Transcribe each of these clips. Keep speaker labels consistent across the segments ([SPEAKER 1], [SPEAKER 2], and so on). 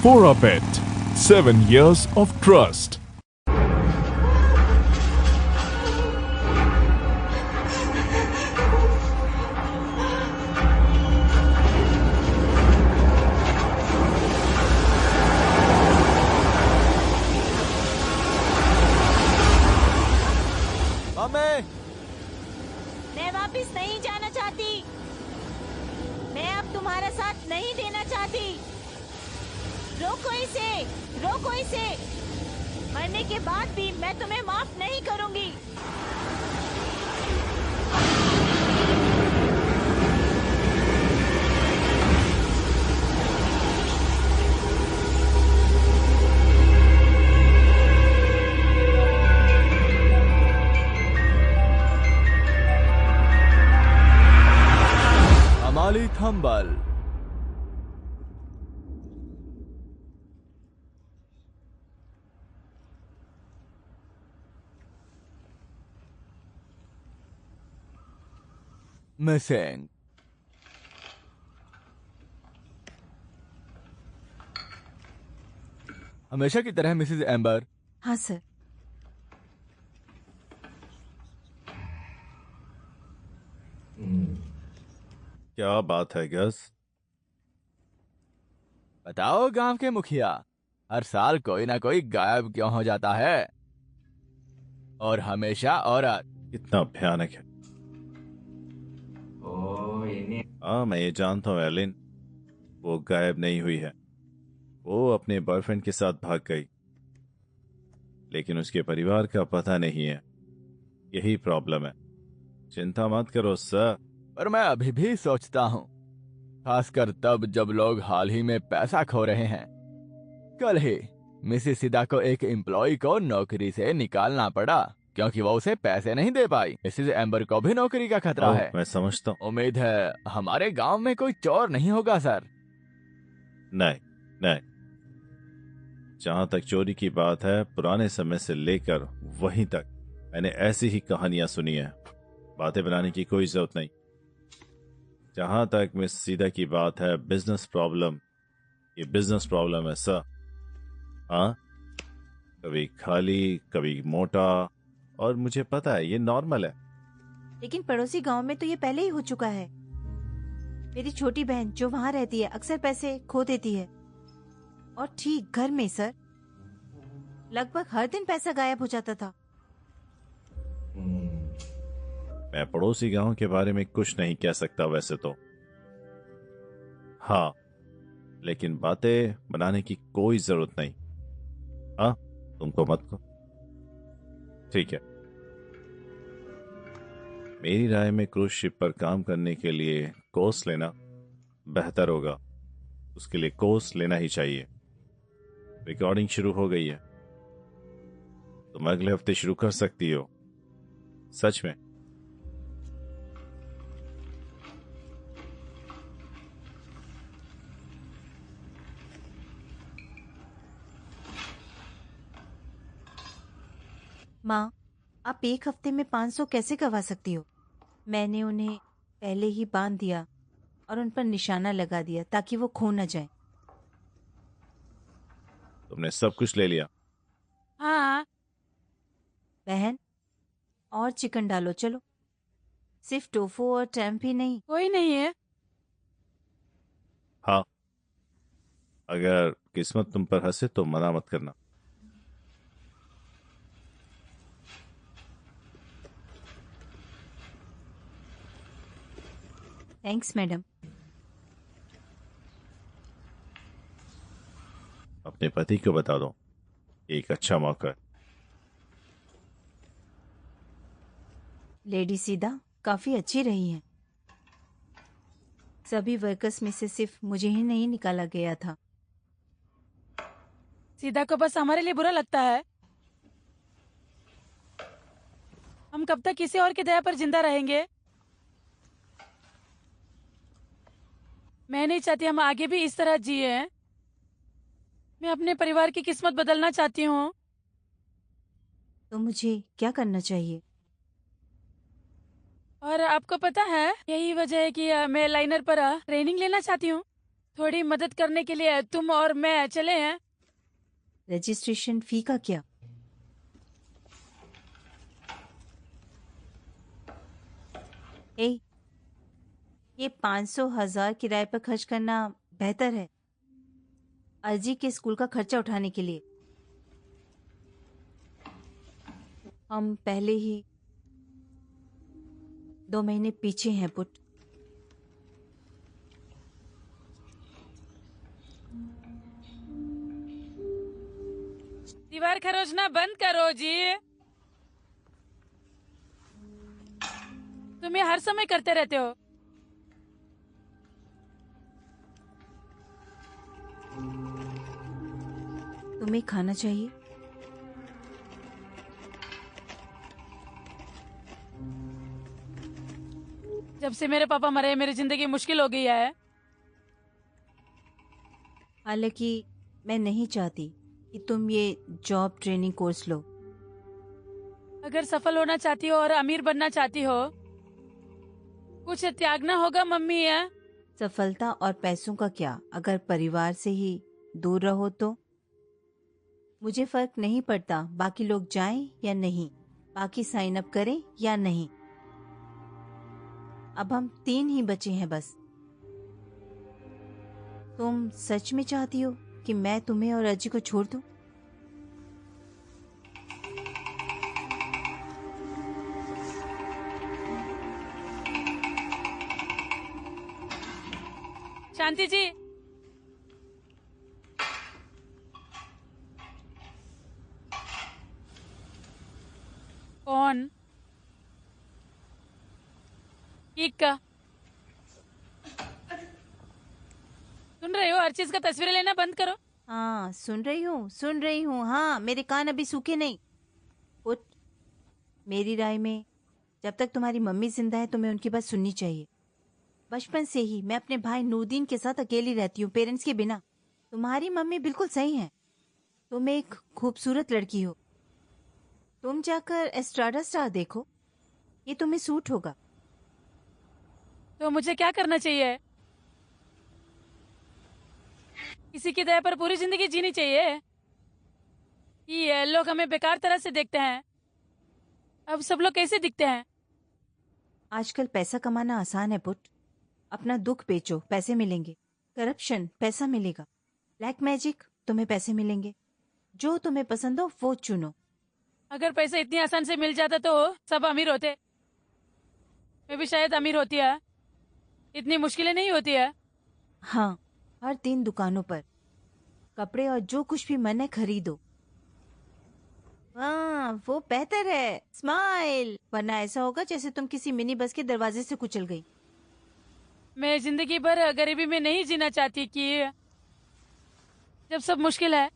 [SPEAKER 1] For a pet, 7 years of trust.
[SPEAKER 2] मैं वापस नहीं जाना चाहती। मैं अब तुम्हारा साथ नहीं देना चाहती। रोको इसे, रोको इसे। मरने के बाद भी मैं तुम्हें माफ नहीं करूंगी।
[SPEAKER 3] अमाली थंबल। मिसिंग। हमेशा की तरह मिसेस एम्बर।
[SPEAKER 2] हाँ सर।
[SPEAKER 4] क्या बात है गस?
[SPEAKER 3] बताओ गांव के मुखिया, हर साल कोई ना कोई गायब क्यों हो जाता है? और हमेशा औरत।
[SPEAKER 4] कितना भयानक है। हाँ, मैं ये जानता हूँ एलिन, वो गायब नहीं हुई है। वो अपने बॉयफ्रेंड के साथ भाग गई, लेकिन उसके परिवार का पता नहीं है। यही प्रॉब्लम है। चिंता मत करो सर।
[SPEAKER 3] पर मैं अभी भी सोचता हूँ, खासकर तब जब लोग हाल ही में पैसा खो रहे हैं। कल ही मिसेस सिदा को एक एम्प्लॉय को नौकरी से निकालना पड़ा क्योंकि वो उसे पैसे नहीं दे पाई। मिसेस एम्बर को भी नौकरी का खतरा है।
[SPEAKER 4] मैं समझता हूँ।
[SPEAKER 3] उम्मीद है हमारे गांव में कोई चोर नहीं होगा सर।
[SPEAKER 4] नहीं नहीं, जहां तक चोरी की बात है, पुराने समय से लेकर वहीं तक मैंने ऐसी ही कहानियां सुनी है। बातें बनाने की कोई जरूरत नहीं। जहां तक मिस सीधा की बात है, बिजनेस प्रॉब्लम, ये बिजनेस प्रॉब्लम है सर। हाँ, कभी खाली कभी मोटा, और मुझे पता है ये नॉर्मल है।
[SPEAKER 2] लेकिन पड़ोसी गांव में तो ये पहले ही हो चुका है। मेरी छोटी बहन जो वहाँ रहती है अक्सर पैसे खो देती है। और ठीक घर में सर, लगभग हर दिन पैसा गायब हो जाता था।
[SPEAKER 4] मैं पड़ोसी गांव के बारे में कुछ नहीं कह सकता वैसे तो। हाँ, लेकिन बातें बनाने की कोई जरूरत नहीं। हाँ, तुमको मत को। ठीक है, मेरी राय में क्रूज शिप पर काम करने के लिए कोर्स लेना बेहतर होगा। उसके लिए कोर्स लेना ही चाहिए। रिकॉर्डिंग शुरू हो गई है, तुम अगले हफ्ते शुरू कर सकती हो। सच में।
[SPEAKER 2] माँ, आप एक हफ्ते में 500 कैसे गवा सकती हो? मैंने उन्हें पहले ही बांध दिया और उन पर निशाना लगा दिया ताकि वो खो न जाए।
[SPEAKER 4] तुमने सब कुछ ले लिया?
[SPEAKER 2] हाँ। बहन, और चिकन डालो चलो। सिर्फ टोफू और टेम्पी नहीं।
[SPEAKER 5] कोई नहीं है।
[SPEAKER 4] हाँ, अगर किस्मत तुम पर हंसे तो मना मत करना।
[SPEAKER 2] Thanks madam.
[SPEAKER 4] अपने पति को बता दो, एक अच्छा मौका है।
[SPEAKER 2] लेडी सीधा काफी अच्छी रही है। सभी वर्कर्स में से सिर्फ मुझे ही नहीं निकाला गया था।
[SPEAKER 5] सीधा को बस हमारे लिए बुरा लगता है। हम कब तक किसी और की दया पर जिंदा रहेंगे? मैं नहीं चाहती हम आगे भी इस तरह जिए। मैं अपने परिवार की किस्मत बदलना चाहती हूँ।
[SPEAKER 2] तो मुझे क्या करना चाहिए?
[SPEAKER 5] और आपको पता है, यही वजह है कि मैं लाइनर पर ट्रेनिंग लेना चाहती हूँ। थोड़ी मदद करने के लिए तुम और मैं चले हैं।
[SPEAKER 2] रजिस्ट्रेशन फी का क्या? ए, ये 500,000 किराए पर खर्च करना बेहतर है अर्जी के स्कूल का खर्चा उठाने के लिए। हम पहले ही 2 महीने पीछे हैं पुट।
[SPEAKER 5] दीवार खरोचना बंद करो जी। तुम ये हर समय करते रहते हो।
[SPEAKER 2] तुम्हें खाना चाहिए?
[SPEAKER 5] जब से मेरे पापा मरे मेरी जिंदगी मुश्किल हो गई है।
[SPEAKER 2] हालांकि मैं नहीं चाहती कि तुम ये जॉब ट्रेनिंग कोर्स लो।
[SPEAKER 5] अगर सफल होना चाहती हो और अमीर बनना चाहती हो, कुछ त्यागना होगा मम्मी है।
[SPEAKER 2] सफलता और पैसों का क्या, अगर परिवार से ही दूर रहो तो? मुझे फर्क नहीं पड़ता बाकी लोग जाएं या नहीं, बाकी साइन अप करें या नहीं। अब हम 3 ही बचे हैं बस। तुम सच में चाहती हो कि मैं तुम्हें और अजी को छोड़ दूं?
[SPEAKER 5] शांति जी, कौन? केक का सुन रहे हो? हर चीज का तस्वीरें लेना बंद करो।
[SPEAKER 2] हाँ सुन रही हूँ। हाँ, मेरे कान अभी सूखे नहीं। पुट, मेरी राय में जब तक तुम्हारी मम्मी जिंदा है तुम्हें उनकी बात सुननी चाहिए। बचपन से ही मैं अपने भाई नूरदीन के साथ अकेली रहती हूँ, पेरेंट्स के बिना। तुम्हारी मम्मी बिल्कुल सही है। तुम एक खूबसूरत लड़की हो। तुम जाकर एस्ट्राडा स्टार देखो, ये तुम्हें सूट होगा।
[SPEAKER 5] तो मुझे क्या करना चाहिए? किसी की दया पर पूरी जिंदगी जीनी चाहिए? ये लोग हमें बेकार तरह से देखते हैं। अब सब लोग कैसे दिखते हैं?
[SPEAKER 2] आजकल पैसा कमाना आसान है पुट। अपना दुख बेचो, पैसे मिलेंगे। करप्शन, पैसा मिलेगा। ब्लैक मैजिक, तुम्हें पैसे मिलेंगे। जो तुम्हें पसंद हो वो चुनो।
[SPEAKER 5] अगर पैसा इतनी आसान से मिल जाता तो सब अमीर होते। मैं भी शायद अमीर होती है। इतनी मुश्किलें नहीं होती है।
[SPEAKER 2] हाँ, हर 3 दुकानों पर कपड़े और जो कुछ भी मन है खरीदो। हाँ, वो बेहतर है। स्माइल, वरना ऐसा होगा जैसे तुम किसी मिनी बस के दरवाजे से कुचल गई।
[SPEAKER 5] मैं जिंदगी भर गरीबी में नहीं जीना चाहती कि जब सब मुश्किल है।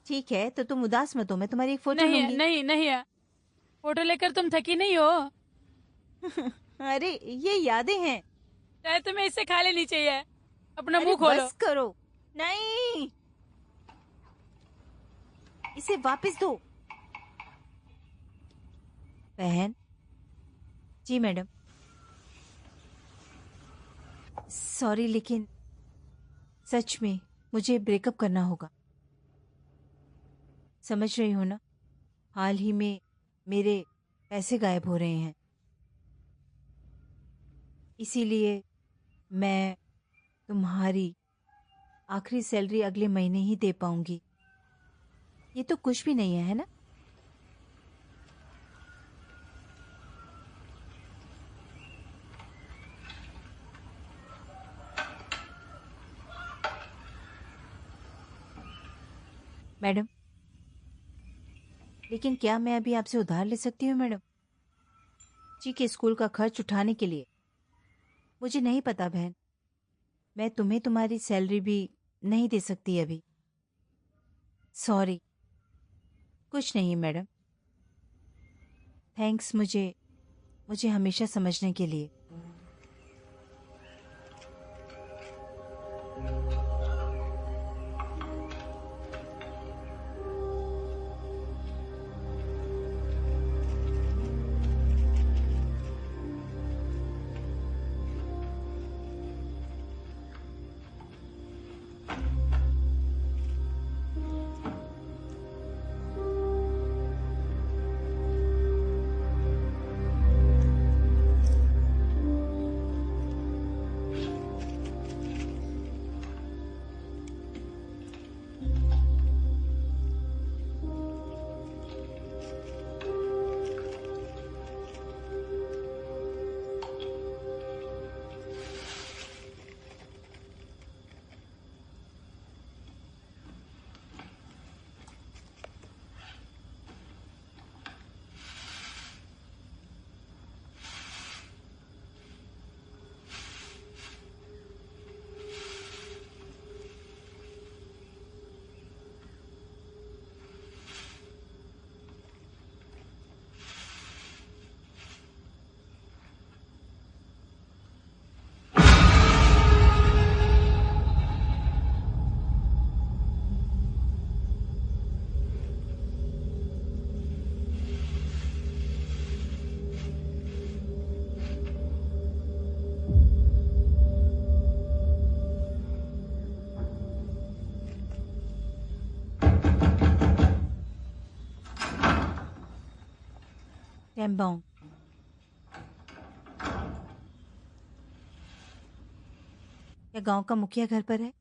[SPEAKER 2] ठीक है, तो तुम उदास मत हो, मैं तुम्हारी एक फोटो
[SPEAKER 5] नहीं है,
[SPEAKER 2] लूंगी।
[SPEAKER 5] नहीं नहीं है। फोटो लेकर तुम थकी नहीं हो?
[SPEAKER 2] अरे ये यादें हैं।
[SPEAKER 5] चाहे तुम्हें इससे खा लेनी चाहिए। अपना
[SPEAKER 2] अरे
[SPEAKER 5] मुंह खोलो।
[SPEAKER 2] बस करो। नहीं, इसे वापस दो। बहन जी, मैडम सॉरी, लेकिन सच में मुझे ब्रेकअप करना होगा। समझ रही हो ना, हाल ही में मेरे पैसे गायब हो रहे हैं, इसीलिए मैं तुम्हारी आखिरी सैलरी अगले महीने ही दे पाऊंगी। ये तो कुछ भी नहीं है ना? मैडम, लेकिन क्या मैं अभी आपसे उधार ले सकती हूँ मैडम? जी के स्कूल का खर्च उठाने के लिए। मुझे नहीं पता बहन, मैं तुम्हें तुम्हारी सैलरी भी नहीं दे सकती अभी। सॉरी। कुछ नहीं मैडम, थैंक्स मुझे हमेशा समझने के लिए। टेम्बांग। क्या गांव का मुखिया घर पर है?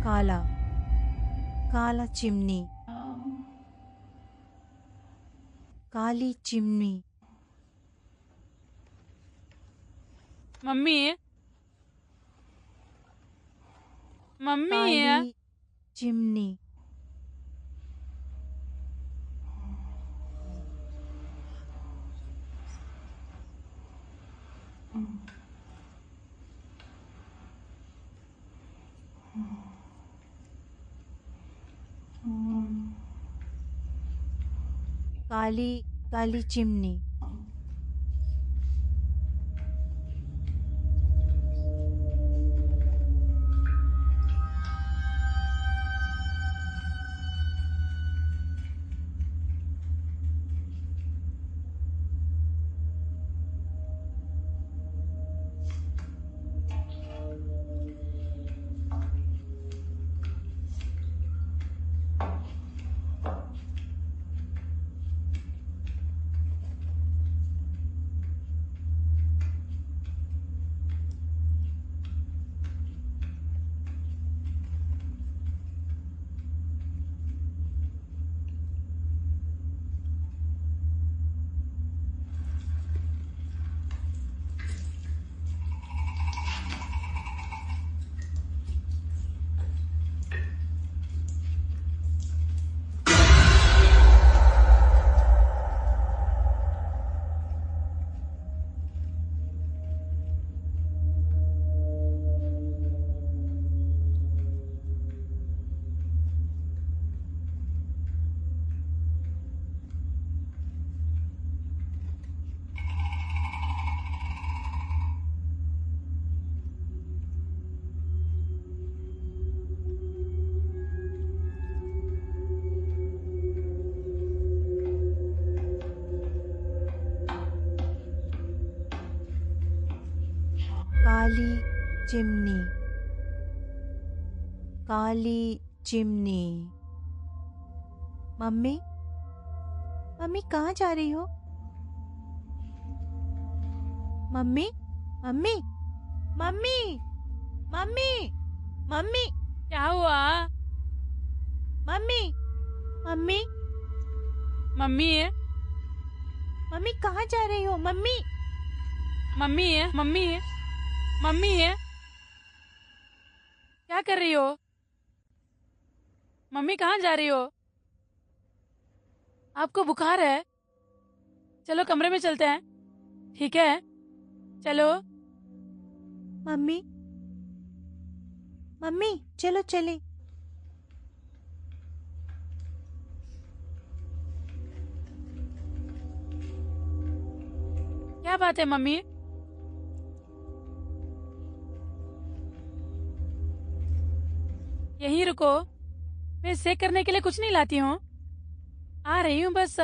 [SPEAKER 2] काला काला चिमनी, काली चिमनी।
[SPEAKER 5] मम्मी मम्मी
[SPEAKER 2] काली चिमनी। काली काली चिमनी। काली चिमनी, काली चिमनी। मम्मी मम्मी कहाँ जा रही हो? Mummy mummy mummy mummy mummy
[SPEAKER 5] क्या हुआ?
[SPEAKER 2] मम्मी मम्मी
[SPEAKER 5] मम्मी
[SPEAKER 2] मम्मी कहाँ जा रही हो? मम्मी
[SPEAKER 5] मम्मी मम्मी मम्मी क्या कर रही हो? मम्मी कहाँ जा रही हो? आपको बुखार है? चलो कमरे में चलते हैं, ठीक है? चलो।
[SPEAKER 2] मम्मी मम्मी चलो चले।
[SPEAKER 5] क्या बात है मम्मी? यहीं रुको, मैं सेक करने के लिए कुछ नहीं लाती हूँ, आ रही हूँ बस।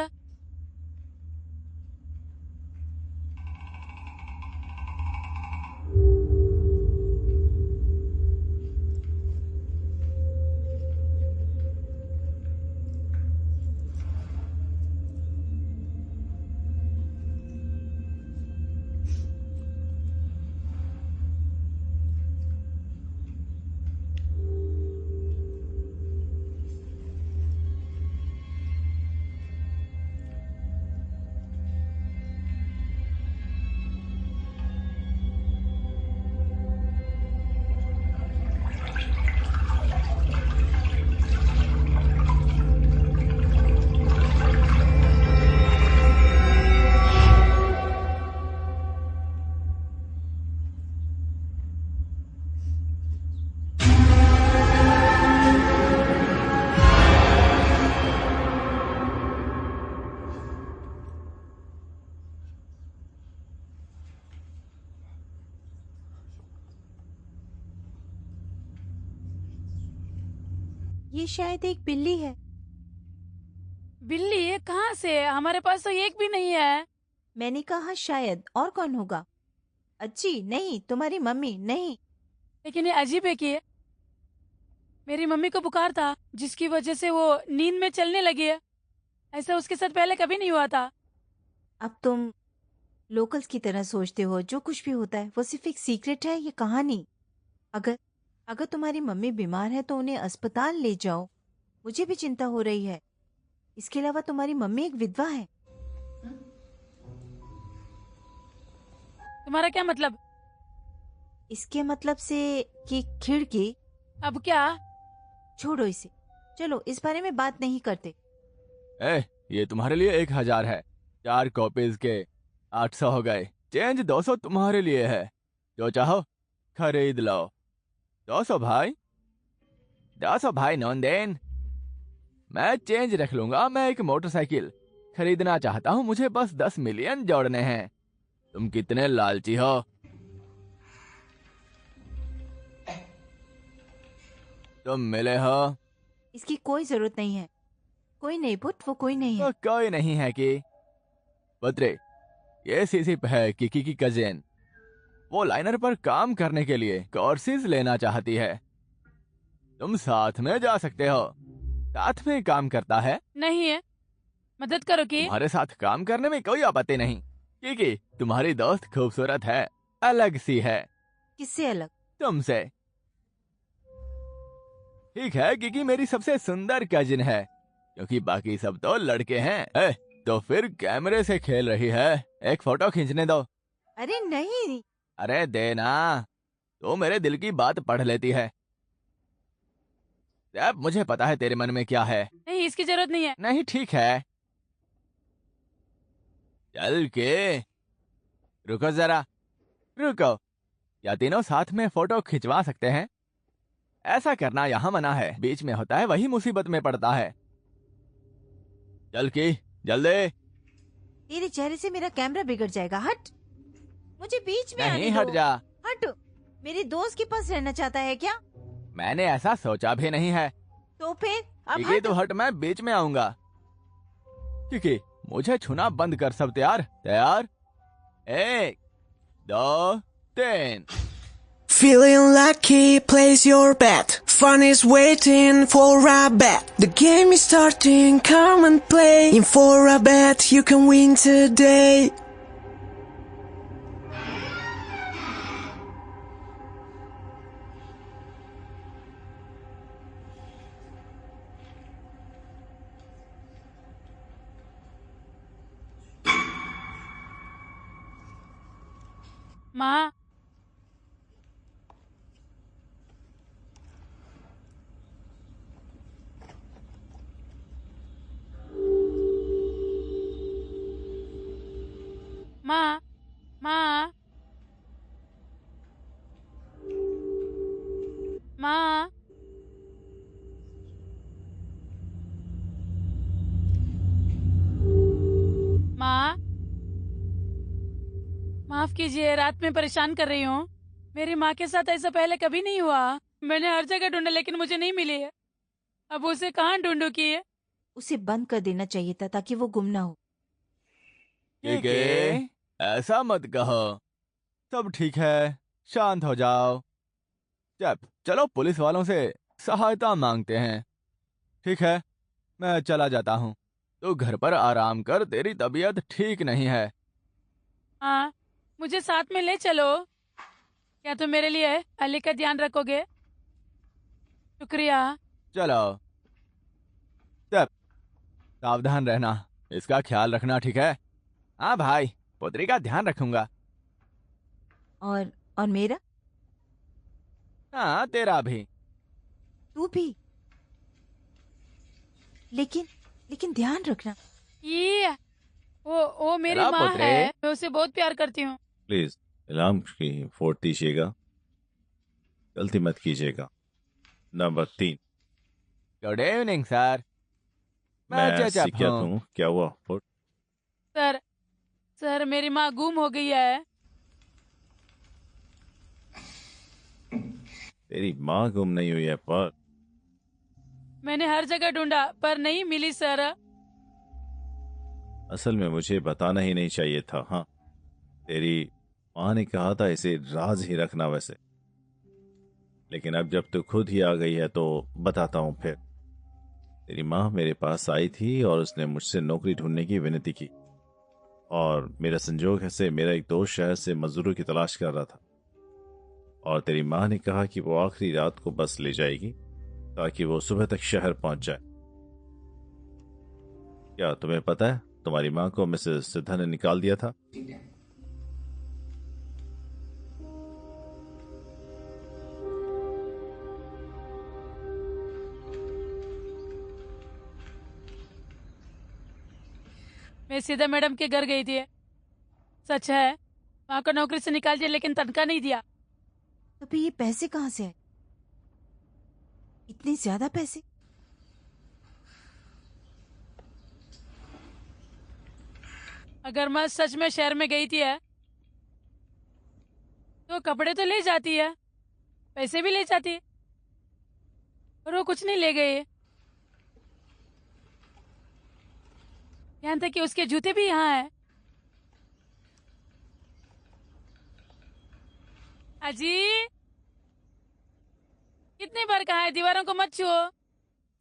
[SPEAKER 2] ये शायद एक बिल्ली है।
[SPEAKER 5] बिल्ली? कहाँ से? हमारे पास तो एक भी नहीं है।
[SPEAKER 2] मैंने कहा शायद, और कौन होगा? अच्छी नहीं, तुम्हारी मम्मी नहीं।
[SPEAKER 5] लेकिन ये अजीब है कि मेरी मम्मी को बुखार था जिसकी वजह से वो नींद में चलने लगी है। ऐसा उसके साथ पहले कभी नहीं हुआ था।
[SPEAKER 2] अब तुम लोकल्स की तरह सोचते हो, जो कुछ भी होता है वो सिर्फ एक सीक्रेट है, ये कहानी। अगर अगर तुम्हारी मम्मी बीमार है तो उन्हें अस्पताल ले जाओ। मुझे भी चिंता हो रही है। इसके अलावा तुम्हारी मम्मी एक विधवा है।
[SPEAKER 5] तुम्हारा क्या मतलब?
[SPEAKER 2] इसके मतलब से कि खिड़की।
[SPEAKER 5] अब क्या?
[SPEAKER 2] छोड़ो इसे, चलो इस बारे में बात नहीं करते।
[SPEAKER 3] ये तुम्हारे लिए 1000 है। 4 कॉपीज के 800 हो गए। चेंज 200 तुम्हारे लिए है, जो चाहो खरीद लो। 200 भाई, 200 भाई नॉन। मैं चेंज रख लूंगा। मैं एक मोटरसाइकिल खरीदना चाहता हूँ, मुझे बस 10 मिलियन जोड़ने हैं। तुम कितने लालची हो। तुम मिले हो।
[SPEAKER 2] इसकी कोई जरूरत नहीं है। कोई नहीं पुट, वो कोई नहीं है।
[SPEAKER 3] तो कोई नहीं है कि पुत्री, ये सीसीप है किकी की कजिन। वो लाइनर पर काम करने के लिए कोर्सेज लेना चाहती है। तुम साथ में जा सकते हो। साथ में काम करता है।
[SPEAKER 5] नहीं है, मदद करो कि।
[SPEAKER 3] तुम्हारे साथ काम करने में कोई आपत्ति नहीं, क्योंकि तुम्हारी दोस्त खूबसूरत है, अलग सी है।
[SPEAKER 2] किससे अलग?
[SPEAKER 3] तुमसे। ठीक है, क्योंकि मेरी सबसे सुंदर कजिन है, क्योंकि बाकी सब तो लड़के हैं। तो फिर कैमरे से खेल रही है, एक फोटो खींचने दो।
[SPEAKER 2] अरे नहीं।
[SPEAKER 3] अरे देना, तो मेरे दिल की बात पढ़ लेती है। अब मुझे पता है तेरे मन में क्या है।
[SPEAKER 5] नहीं, इसकी जरूरत नहीं है।
[SPEAKER 3] नहीं, ठीक है, चल के। रुको जरा, रुको। या तीनों साथ में फोटो खिंचवा सकते हैं? ऐसा करना यहाँ मना है। बीच में होता है वही मुसीबत में पड़ता है। चल की, जल्दी।
[SPEAKER 2] तेरे चेहरे से मेरा कैमरा बिगड़ जाएगा। हट, मुझे बीच में आने
[SPEAKER 3] नहीं,
[SPEAKER 2] दो।
[SPEAKER 3] हट जा।
[SPEAKER 2] हट। मेरे दोस्त के पास रहना चाहता है क्या?
[SPEAKER 3] मैंने ऐसा सोचा भी नहीं है।
[SPEAKER 2] तो फिर अब
[SPEAKER 3] ठीक है,
[SPEAKER 2] हट।
[SPEAKER 3] तो हट, मैं बीच में आऊंगा। क्योंकि मुझे छूना बंद कर। सब तैयार? तैयार, 1 2 3।
[SPEAKER 6] Feeling lucky, place your bet. Fun is waiting for a bet. The game is starting, come and play. In for a bet, you can win today.
[SPEAKER 5] माँ, माँ, माँ, माँ। माँ, माफ कीजिए, रात में परेशान कर रही हूँ। मेरी माँ के साथ ऐसा पहले कभी नहीं हुआ। मैंने हर जगह ढूंढा लेकिन मुझे नहीं मिली है। अब उसे कहाँ ढूंढूं कि
[SPEAKER 2] उसे बंद कर देना चाहिए था ताकि वो गुम ना हो।
[SPEAKER 3] ठीक है, ऐसा मत कहो। सब ठीक है, शांत हो जाओ। चलो पुलिस वालों से सहायता मांगते हैं। ठीक है, मैं चला जाता हूँ। तो घर पर आराम कर, तेरी तबीयत ठीक नहीं है।
[SPEAKER 5] हाँ, मुझे साथ में ले चलो। क्या तुम मेरे लिए अली का ध्यान रखोगे? शुक्रिया।
[SPEAKER 3] चलो, सावधान रहना, इसका ख्याल रखना, ठीक है? हाँ भाई, पुत्री का ध्यान रखूंगा।
[SPEAKER 2] और मेरा?
[SPEAKER 3] हाँ, तेरा भी।
[SPEAKER 2] तू भी। लेकिन ध्यान रखना।
[SPEAKER 5] ये वो मेरी
[SPEAKER 3] चला
[SPEAKER 5] माँ
[SPEAKER 3] पुत्रे।
[SPEAKER 5] है। मैं उसे बहुत प्यार करती हूँ।
[SPEAKER 4] प्लीज अलार्म की फोड़ दीजिएगा, गलती मत कीजिएगा। नंबर 3।
[SPEAKER 3] Good evening sir. मैं
[SPEAKER 4] मैं
[SPEAKER 3] चेचप
[SPEAKER 4] क्या
[SPEAKER 3] हूँ।
[SPEAKER 4] हूँ, क्या हुआ? फोड़।
[SPEAKER 5] सर, मेरी माँ गुम हो गई है।
[SPEAKER 4] तेरी माँ गुम नहीं हुई है, पर
[SPEAKER 5] मैंने हर जगह ढूंढा पर नहीं मिली सर।
[SPEAKER 4] असल में मुझे बताना ही नहीं चाहिए था। हाँ, तेरी माँ ने कहा था इसे राज ही रखना वैसे, लेकिन अब जब तू खुद ही आ गई है तो बताता हूँ फिर। तेरी माँ मेरे पास आई थी और उसने मुझसे नौकरी ढूंढने की विनती की, और मेरा संजोग है से मेरा एक दोस्त शहर से मजदूरों की तलाश कर रहा था, और तेरी माँ ने कहा कि वो आखिरी रात को बस ले जाएगी ताकि वो सुबह तक शहर पहुंच जाए। क्या तुम्हें पता है तुम्हारी माँ को मिसेस सिद्धा ने निकाल दिया था?
[SPEAKER 5] मैं सीधा मैडम के घर गई थी। सच है, माँ को नौकरी से निकाल दिया लेकिन तनख्वाह नहीं दिया।
[SPEAKER 2] तो फिर ये पैसे कहाँ से आए? इतने ज्यादा पैसे?
[SPEAKER 5] अगर मैं सच में शहर में गई थी है तो कपड़े तो ले जाती है, पैसे भी ले जाती है, और वो कुछ नहीं ले गए। यहाँ तक कि उसके जूते भी यहाँ है। अजी, कितनी बार कहा है दीवारों को मत छुओ,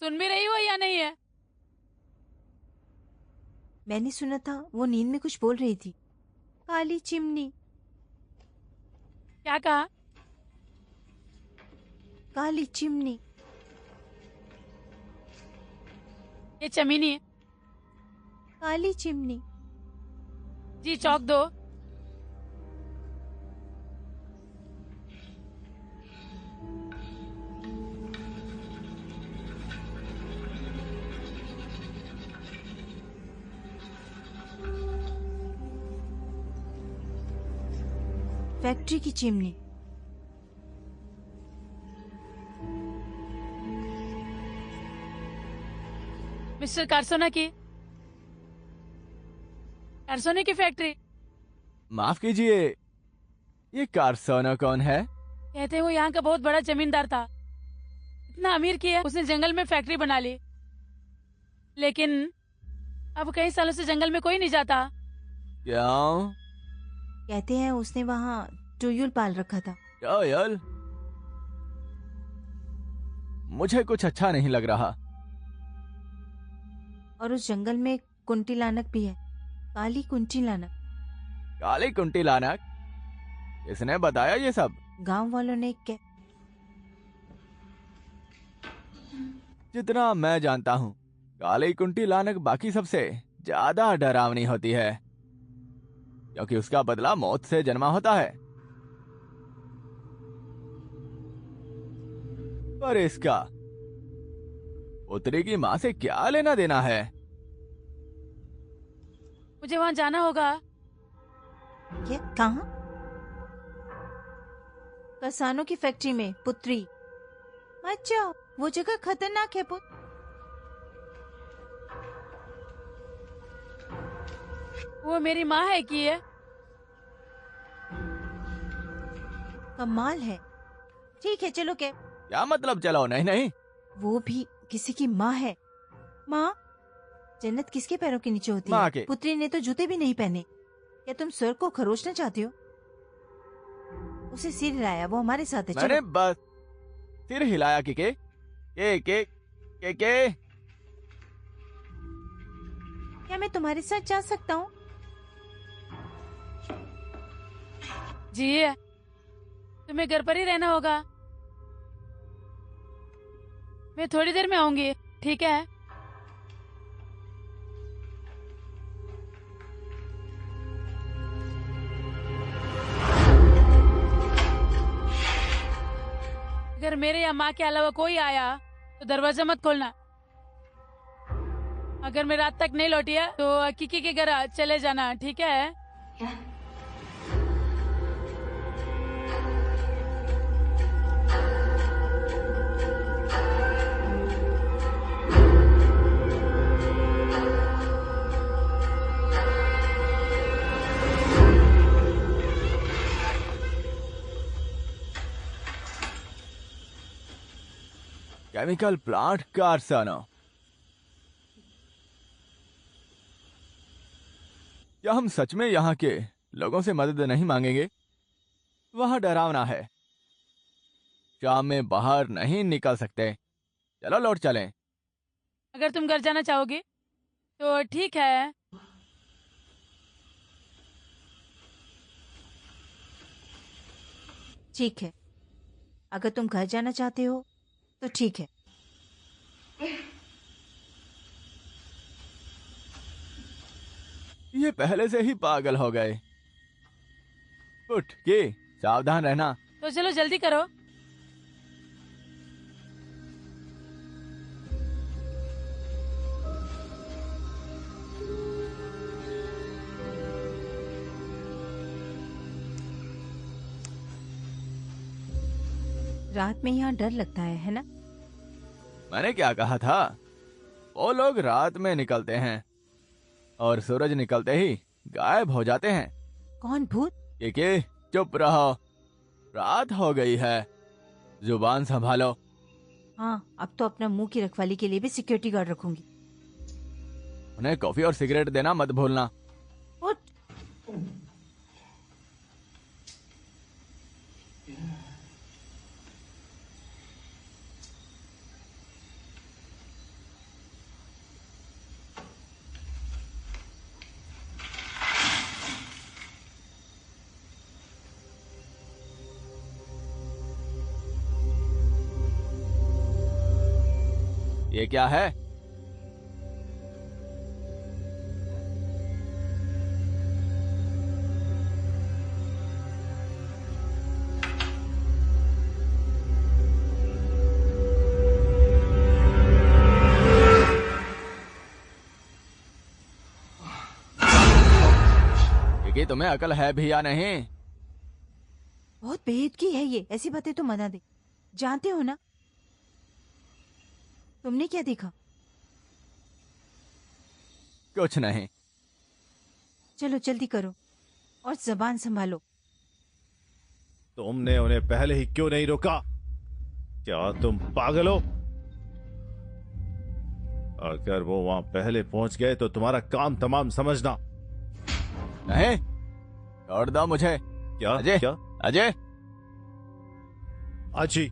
[SPEAKER 5] सुन भी रही हो या नहीं है?
[SPEAKER 2] मैंने सुना था वो नींद में कुछ बोल रही थी। काली चिमनी।
[SPEAKER 5] क्या कहा?
[SPEAKER 2] काली चिमनी।
[SPEAKER 5] ये चमीनी है।
[SPEAKER 2] काली चिमनी।
[SPEAKER 5] जी, चौक दो।
[SPEAKER 2] फैक्ट्री की चिमनी।
[SPEAKER 5] मिस्टर कारसोना की फैक्ट्री।
[SPEAKER 3] माफ कीजिए, ये कारसोना कौन है?
[SPEAKER 5] कहते हैं वो यहाँ का बहुत बड़ा जमींदार था। इतना अमीर किया उसने जंगल में फैक्ट्री बना ली, लेकिन अब कई सालों से जंगल में कोई नहीं जाता।
[SPEAKER 3] क्यों?
[SPEAKER 2] कहते हैं उसने वहाँ टुयुल पाल रखा था।
[SPEAKER 3] टुयुल? मुझे कुछ अच्छा नहीं लग रहा।
[SPEAKER 2] और उस जंगल में कुंटी लानक भी है, काली कुंटी लानक।
[SPEAKER 3] काली कुंटी लानक? किसने बताया ये सब?
[SPEAKER 2] गांव वालों ने
[SPEAKER 3] जितना मैं जानता हूँ, काली कुंटी लानक बाकी सबसे ज्यादा डरावनी होती है, क्योंकि उसका बदला मौत से जन्मा होता है। पर इसका पुत्री की माँ से क्या लेना देना है?
[SPEAKER 5] मुझे वहाँ जाना होगा।
[SPEAKER 2] क्या? कहाँ? किसानों की फैक्ट्री में पुत्री। मत जाओ, वो जगह खतरनाक है पुत्र।
[SPEAKER 5] वो मेरी माँ है कि है?
[SPEAKER 2] कमाल है। ठीक है, चलो।
[SPEAKER 3] क्या मतलब चलो? नहीं नहीं,
[SPEAKER 2] वो भी किसी की माँ है। माँ, जन्नत किसके पैरों के नीचे होती
[SPEAKER 3] माँ
[SPEAKER 2] है?
[SPEAKER 3] के।
[SPEAKER 2] पुत्री ने तो जूते भी नहीं पहने। क्या तुम सर को खरोचना चाहते हो? उसे सिर हिलाया, वो हमारे साथ है।
[SPEAKER 3] मैंने
[SPEAKER 2] चलो।
[SPEAKER 3] बस सिर हिलाया कि के
[SPEAKER 2] क्या मैं तुम्हारे साथ जा सकता हूँ?
[SPEAKER 5] जी, तुम्हें घर पर ही रहना होगा। मैं थोड़ी देर में आऊंगी, ठीक है? अगर मेरे या माँ के अलावा कोई आया तो दरवाजा मत खोलना। अगर मैं रात तक नहीं लौटी है तो किकी के घर चले जाना, ठीक है?
[SPEAKER 3] केमिकल प्लांट कारसानो। क्या हम सच में यहाँ के लोगों से मदद नहीं मांगेंगे? वहाँ डरावना है, शाम में बाहर नहीं निकल सकते। चलो लौट चलें।
[SPEAKER 5] अगर तुम घर जाना चाहोगे तो ठीक है।
[SPEAKER 2] ठीक है, अगर तुम घर जाना चाहते हो तो ठीक है।
[SPEAKER 3] ये पहले से ही पागल हो गए। उठ के सावधान रहना।
[SPEAKER 5] तो चलो जल्दी करो।
[SPEAKER 2] रात में यहाँ डर लगता है ना?
[SPEAKER 3] मैंने क्या कहा था? वो लोग रात में निकलते हैं और सूरज निकलते ही गायब हो जाते हैं।
[SPEAKER 2] कौन भूत?
[SPEAKER 3] के चुप रहो, रात हो गई है, जुबान संभालो।
[SPEAKER 2] हाँ, अब तो अपना मुंह की रखवाली के लिए भी सिक्योरिटी गार्ड रखूंगी।
[SPEAKER 3] उन्हें कॉफी और सिगरेट देना मत भूलना।
[SPEAKER 2] उठ।
[SPEAKER 3] ये क्या है? कि तुम्हें अकल है भी या नहीं?
[SPEAKER 2] बहुत बेइज्जती है ये, ऐसी बातें तो मना दे। जानते हो ना? तुमने क्या देखा?
[SPEAKER 3] कुछ नहीं।
[SPEAKER 2] चलो जल्दी करो और जबान संभालो।
[SPEAKER 4] तुमने उन्हें पहले ही क्यों नहीं रोका? क्या तुम पागल हो? अगर वो वहां पहले पहुंच गए तो तुम्हारा काम तमाम समझना।
[SPEAKER 3] नहीं, छोड़ दो मुझे।
[SPEAKER 4] क्या?
[SPEAKER 3] अजय,
[SPEAKER 4] क्या?
[SPEAKER 3] अजय,
[SPEAKER 4] अजी,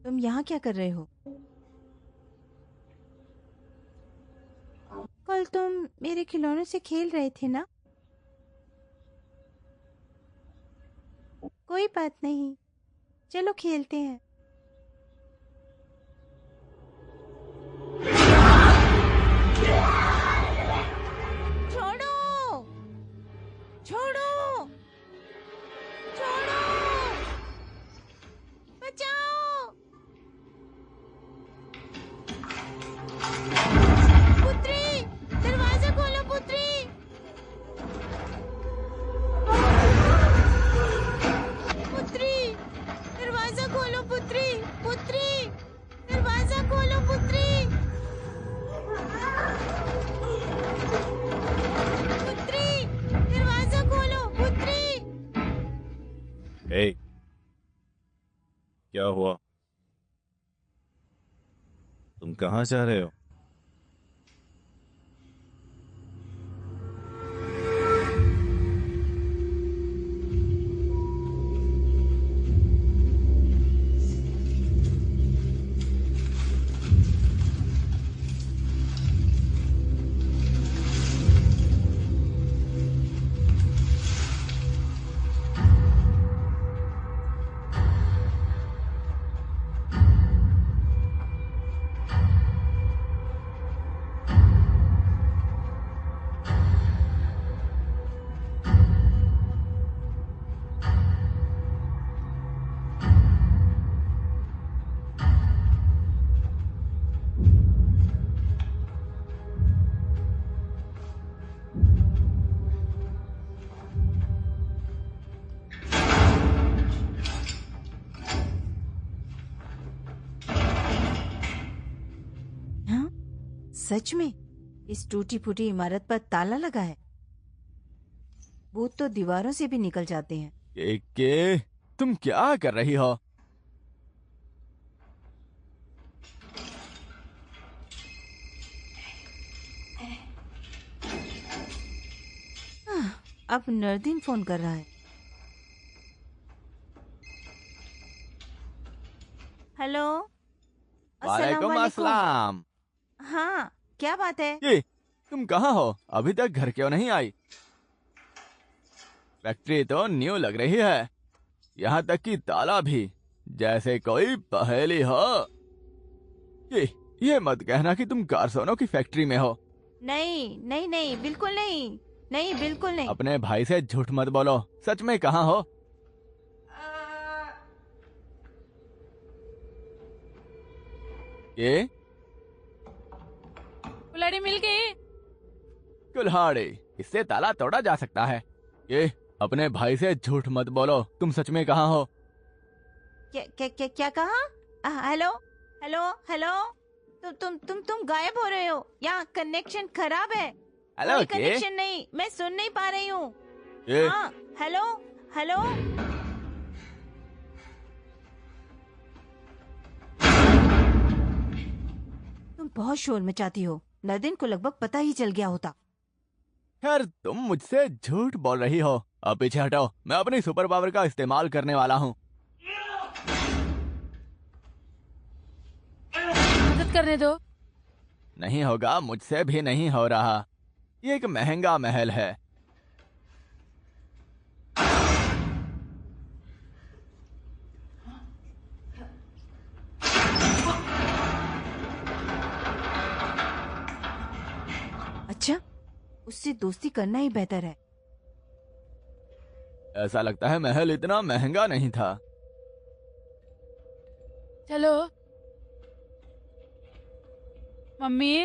[SPEAKER 2] तुम यहाँ क्या कर रहे हो? कल तुम मेरे खिलौनों से खेल रहे थे ना? कोई बात नहीं, चलो खेलते हैं। छोड़ो, छोड़ो, छोड़ो, बचाओ। पुत्री, दरवाजा खोलो पुत्री। पुत्री, दरवाजा खोलो पुत्री।
[SPEAKER 4] क्या हुआ? तुम कहाँ जा रहे हो?
[SPEAKER 2] हाँ, सच में इस टूटी फूटी इमारत पर ताला लगा है। भूत तो दीवारों से भी निकल जाते हैं।
[SPEAKER 3] के तुम क्या कर रही हो?
[SPEAKER 2] अब नरदीन फोन कर रहा है। हेलो, अस्सलाम
[SPEAKER 3] वालेकुम
[SPEAKER 2] वालेकुम।
[SPEAKER 3] अस्सलाम।
[SPEAKER 2] हाँ, क्या बात है?
[SPEAKER 3] ये तुम कहाँ हो? अभी तक घर क्यों नहीं आई? फैक्ट्री तो न्यू लग रही है, यहाँ तक कि ताला भी जैसे कोई पहेली हो। ये मत कहना कि तुम कारसोनों की फैक्ट्री में हो।
[SPEAKER 2] नहीं नहीं नहीं, बिल्कुल नहीं, नहीं बिल्कुल नहीं।
[SPEAKER 3] अपने भाई से झूठ मत बोलो, सच में कहाँ हो? ये
[SPEAKER 5] कुल्हाड़ी मिल गई।
[SPEAKER 3] कुल्हाड़ी, इससे ताला तोड़ा जा सकता है। ये अपने भाई से झूठ मत बोलो, तुम सच में कहाँ हो?
[SPEAKER 2] क्या क्या क्या क्या कहा? हेलो हेलो हेलो, तुम गायब हो रहे हो। यहाँ कनेक्शन खराब है।
[SPEAKER 3] हेलो
[SPEAKER 2] कोई
[SPEAKER 3] के?
[SPEAKER 2] कनेक्शन नहीं, मैं सुन नहीं पा रही हूँ।
[SPEAKER 3] ये
[SPEAKER 2] हाँ, हेलो हेलो। तुम बहुत शोर मचाती हो। नदीन को लगभग पता ही चल गया होता।
[SPEAKER 3] खैर, तुम मुझसे झूठ बोल रही हो। अब पीछे हटो, मैं अपनी सुपर पावर का इस्तेमाल करने वाला हूँ।
[SPEAKER 5] मदद करने दो।
[SPEAKER 3] नहीं होगा, मुझसे भी नहीं हो रहा। ये एक महंगा महल है।
[SPEAKER 2] अच्छा, उससे दोस्ती करना ही बेहतर है।
[SPEAKER 3] ऐसा लगता है महल इतना महंगा नहीं था।
[SPEAKER 5] चलो मम्मी।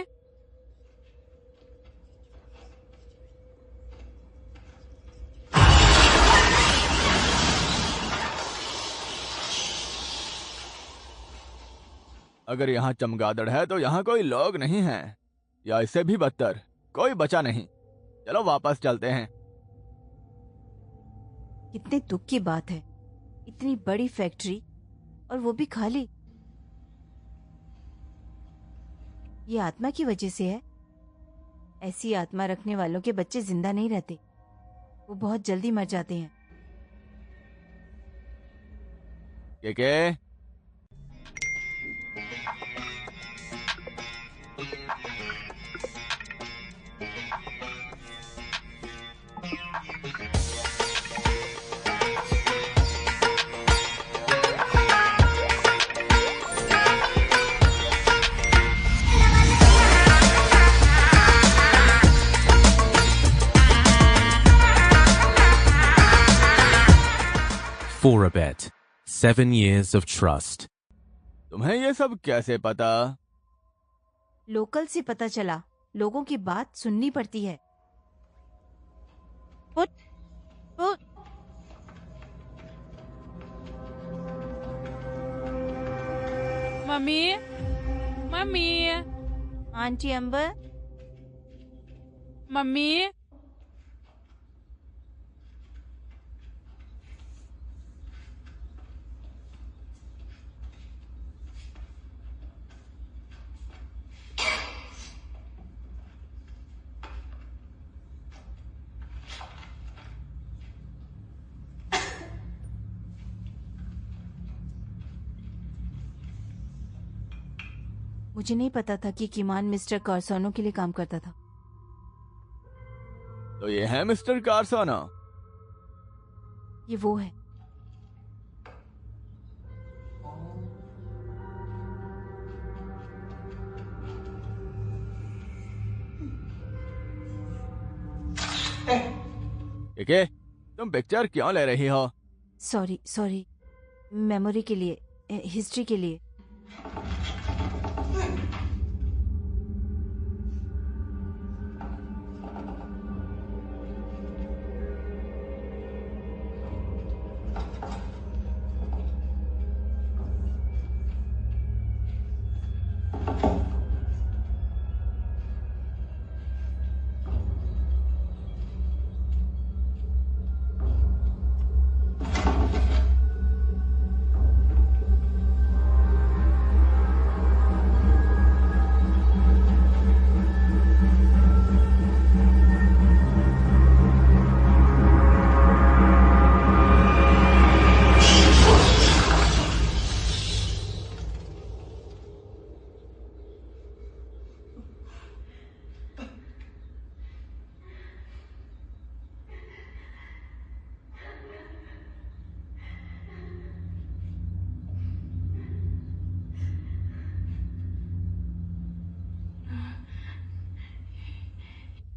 [SPEAKER 3] अगर यहाँ चमगादड़ है तो यहाँ कोई लोग नहीं हैं, या इससे भी बदतर कोई बचा नहीं। चलो वापस चलते हैं।
[SPEAKER 2] कितने दुख की बात है, इतनी बड़ी फैक्ट्री और वो भी खाली। ये आत्मा की वजह से है। ऐसी आत्मा रखने वालों के बच्चे जिंदा नहीं रहते, वो बहुत जल्दी मर जाते हैं।
[SPEAKER 3] के?
[SPEAKER 7] For a bet. 7 years of trust.
[SPEAKER 3] तुम्हें ये सब कैसे पता?
[SPEAKER 2] लोकल से पता चला, लोगों की बात सुननी पड़ती है। Put, put.
[SPEAKER 5] Mummy mummy
[SPEAKER 2] aunty अंबर,
[SPEAKER 5] मम्मी।
[SPEAKER 2] मुझे नहीं पता था कि किमान मिस्टर कार्सोनो के लिए काम करता था।
[SPEAKER 3] तो ये है मिस्टर कार्सोनो।
[SPEAKER 2] ये वो है।
[SPEAKER 3] ठीक है, तुम पिक्चर क्यों ले रही हो?
[SPEAKER 2] सॉरी, मेमोरी के लिए, हिस्ट्री के लिए।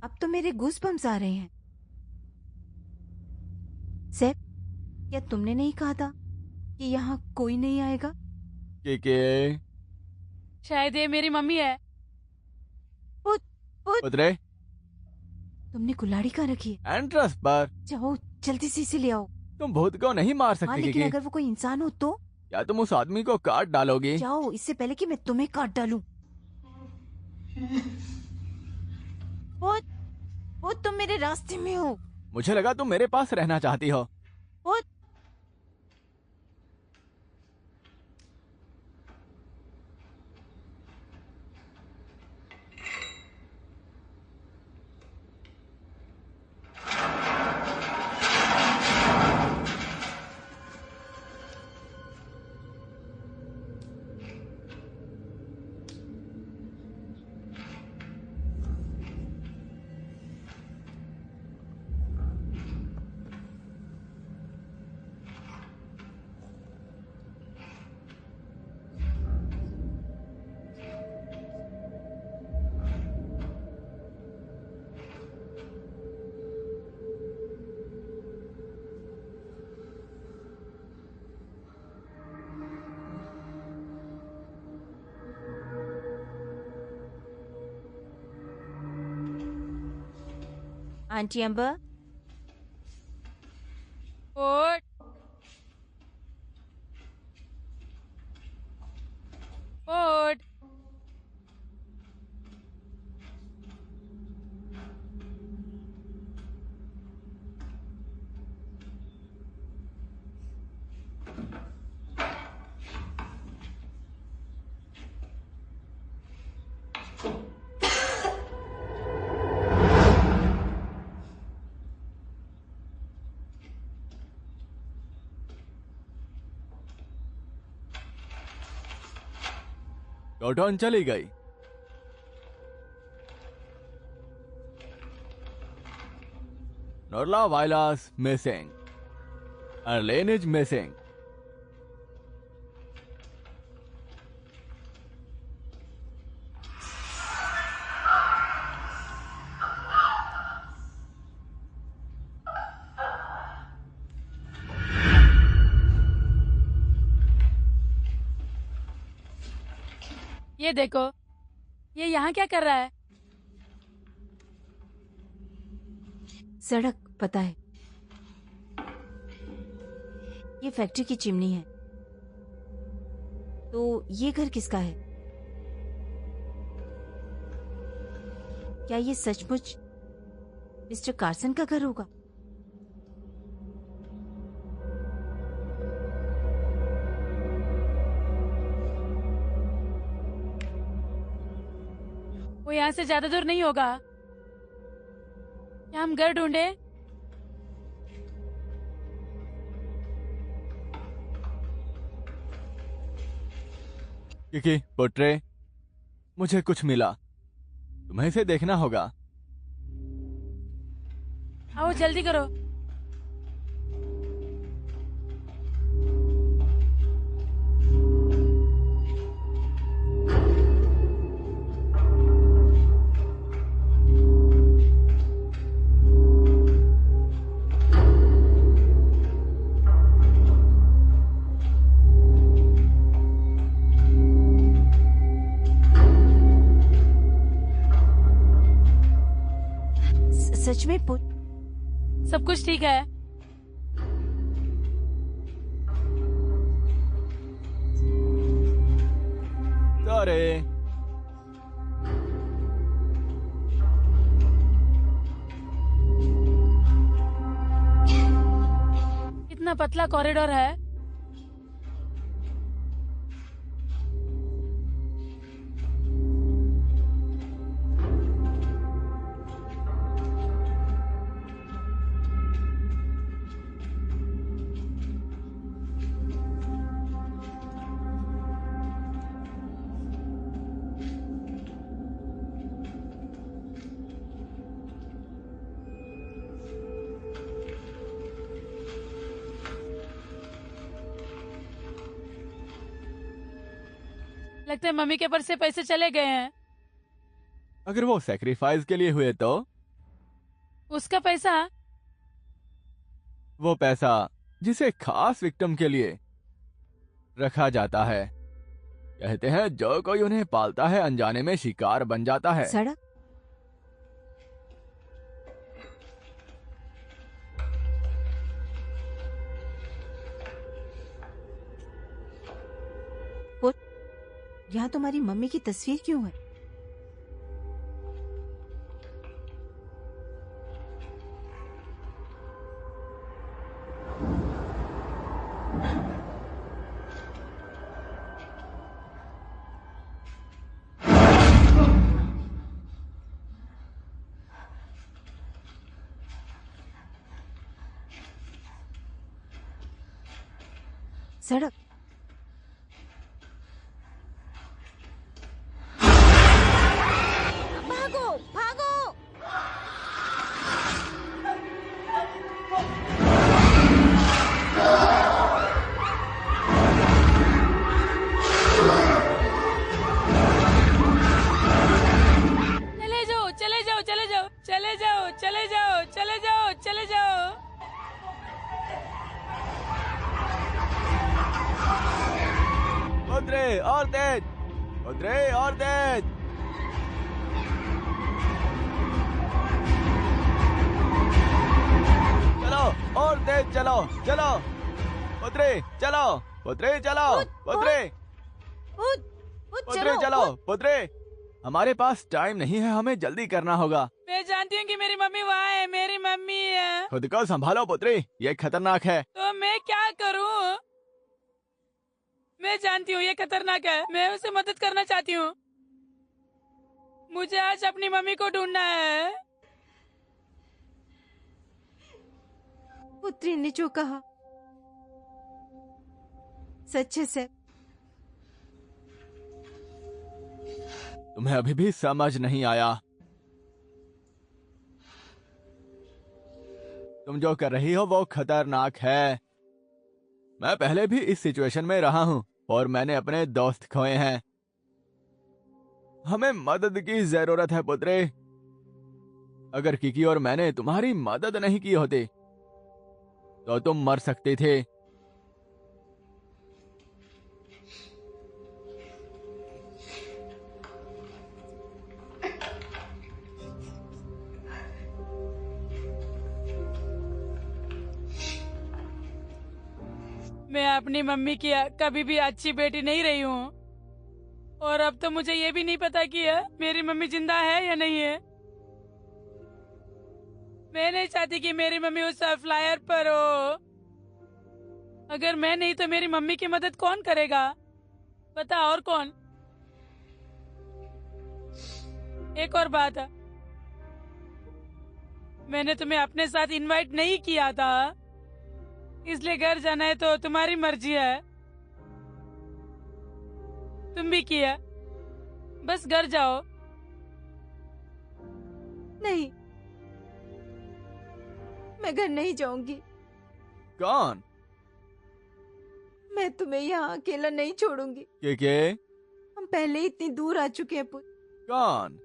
[SPEAKER 2] अब तो मेरे गूज़बम्स आ रहे हैं। सैफ, क्या तुमने नहीं कहा था कि यहाँ कोई नहीं आएगा?
[SPEAKER 3] के
[SPEAKER 5] शायद ये मेरी मम्मी है।
[SPEAKER 3] उतरे
[SPEAKER 2] तुमने कुल्हाड़ी कहाँ रखी है?
[SPEAKER 3] एंट्रेंस पर।
[SPEAKER 2] जाओ जल्दी से इसे ले आओ।
[SPEAKER 3] तुम भूत को नहीं मार
[SPEAKER 2] हाँ,
[SPEAKER 3] सकती
[SPEAKER 2] लेकिन
[SPEAKER 3] किकी।
[SPEAKER 2] अगर वो कोई इंसान हो तो?
[SPEAKER 3] क्या तुम उस आदमी को काट डालोगी?
[SPEAKER 2] जाओ, इससे पहले कि मैं तुम्हें काट डालूं। वो तुम मेरे रास्ते में हो।
[SPEAKER 3] मुझे लगा तुम मेरे पास रहना चाहती हो।
[SPEAKER 2] वो आंटी अंबर,
[SPEAKER 5] ओट ओट
[SPEAKER 3] टोटोन चली गई। नोरला वाइलास मिसिंग। अर्लेन इज मिसिंग।
[SPEAKER 5] ये देखो, ये यहाँ क्या कर रहा है?
[SPEAKER 2] सड़क पता है। ये फैक्ट्री की चिमनी है। तो ये घर किसका है? क्या ये सचमुच मिस्टर कार्सन का घर होगा?
[SPEAKER 5] वो यहाँ से ज्यादा दूर नहीं होगा। क्या हम घर ढूंढे?
[SPEAKER 3] किकी, पुट्रे, मुझे कुछ मिला। तुम्हें इसे देखना होगा।
[SPEAKER 5] आओ जल्दी करो।
[SPEAKER 2] सच में
[SPEAKER 5] सब कुछ ठीक है।
[SPEAKER 3] अरे
[SPEAKER 5] इतना पतला कॉरिडोर है। लगता है मम्मी के पर्स से पैसे चले गए हैं।
[SPEAKER 3] अगर वो सैक्रिफाइस के लिए हुए तो?
[SPEAKER 5] उसका पैसा?
[SPEAKER 3] वो पैसा जिसे खास विक्टिम के लिए रखा जाता है। कहते हैं जो कोई उन्हें पालता है अनजाने में शिकार बन जाता है।
[SPEAKER 2] सड़क यहाँ तुम्हारी मम्मी की तस्वीर क्यों है? सड़क भागो भागो।
[SPEAKER 5] चले जाओ चले जाओ चले जाओ चले जाओ चले जाओ चले जाओ।
[SPEAKER 3] उतरे और तेज, उतरे और तेज। चलो और तेज चलो, चलो उतरे चलो, उतरे चलो, उतरे उतरे चलो, उतरे। हमारे पास टाइम नहीं है, हमें जल्दी करना होगा।
[SPEAKER 5] मैं जानती हूँ कि मेरी मम्मी वहाँ है, मेरी मम्मी है।
[SPEAKER 3] खुद को संभालो पुत्री, ये खतरनाक है।
[SPEAKER 5] तो मैं क्या करूँ? मैं जानती हूँ ये खतरनाक है, मैं उसे मदद करना चाहती हूँ। मुझे आज अपनी मम्मी को ढूंढना है।
[SPEAKER 2] पुत्री ने जो कहा सच है सर।
[SPEAKER 3] तुम्हें अभी भी समझ नहीं आया। तुम जो कर रही हो वो खतरनाक है। मैं पहले भी इस सिचुएशन में रहा हूं और मैंने अपने दोस्त खोए हैं। हमें मदद की जरूरत है पुत्री। अगर किकी और मैंने तुम्हारी मदद नहीं की होती तो तुम मर सकते थे।
[SPEAKER 5] मैं अपनी मम्मी की कभी भी अच्छी बेटी नहीं रही हूँ और अब तो मुझे ये भी नहीं पता कि मेरी मम्मी जिंदा है या नहीं है। मैं नहीं चाहती कि मेरी मम्मी उस फ्लायर पर हो। अगर मैं नहीं तो मेरी मम्मी की मदद कौन करेगा? बता और कौन? एक और बात है, मैंने तुम्हें अपने साथ इनवाइट नहीं किया था, इसलिए घर जाना है तो तुम्हारी मर्जी है। तुम भी किया, बस घर जाओ।
[SPEAKER 2] नहीं, मैं घर नहीं जाऊंगी।
[SPEAKER 3] कौन?
[SPEAKER 2] मैं तुम्हें यहाँ अकेला नहीं छोड़ूंगी।
[SPEAKER 3] के?
[SPEAKER 2] हम पहले ही इतनी दूर आ चुके हैं पुत्र।
[SPEAKER 3] कौन?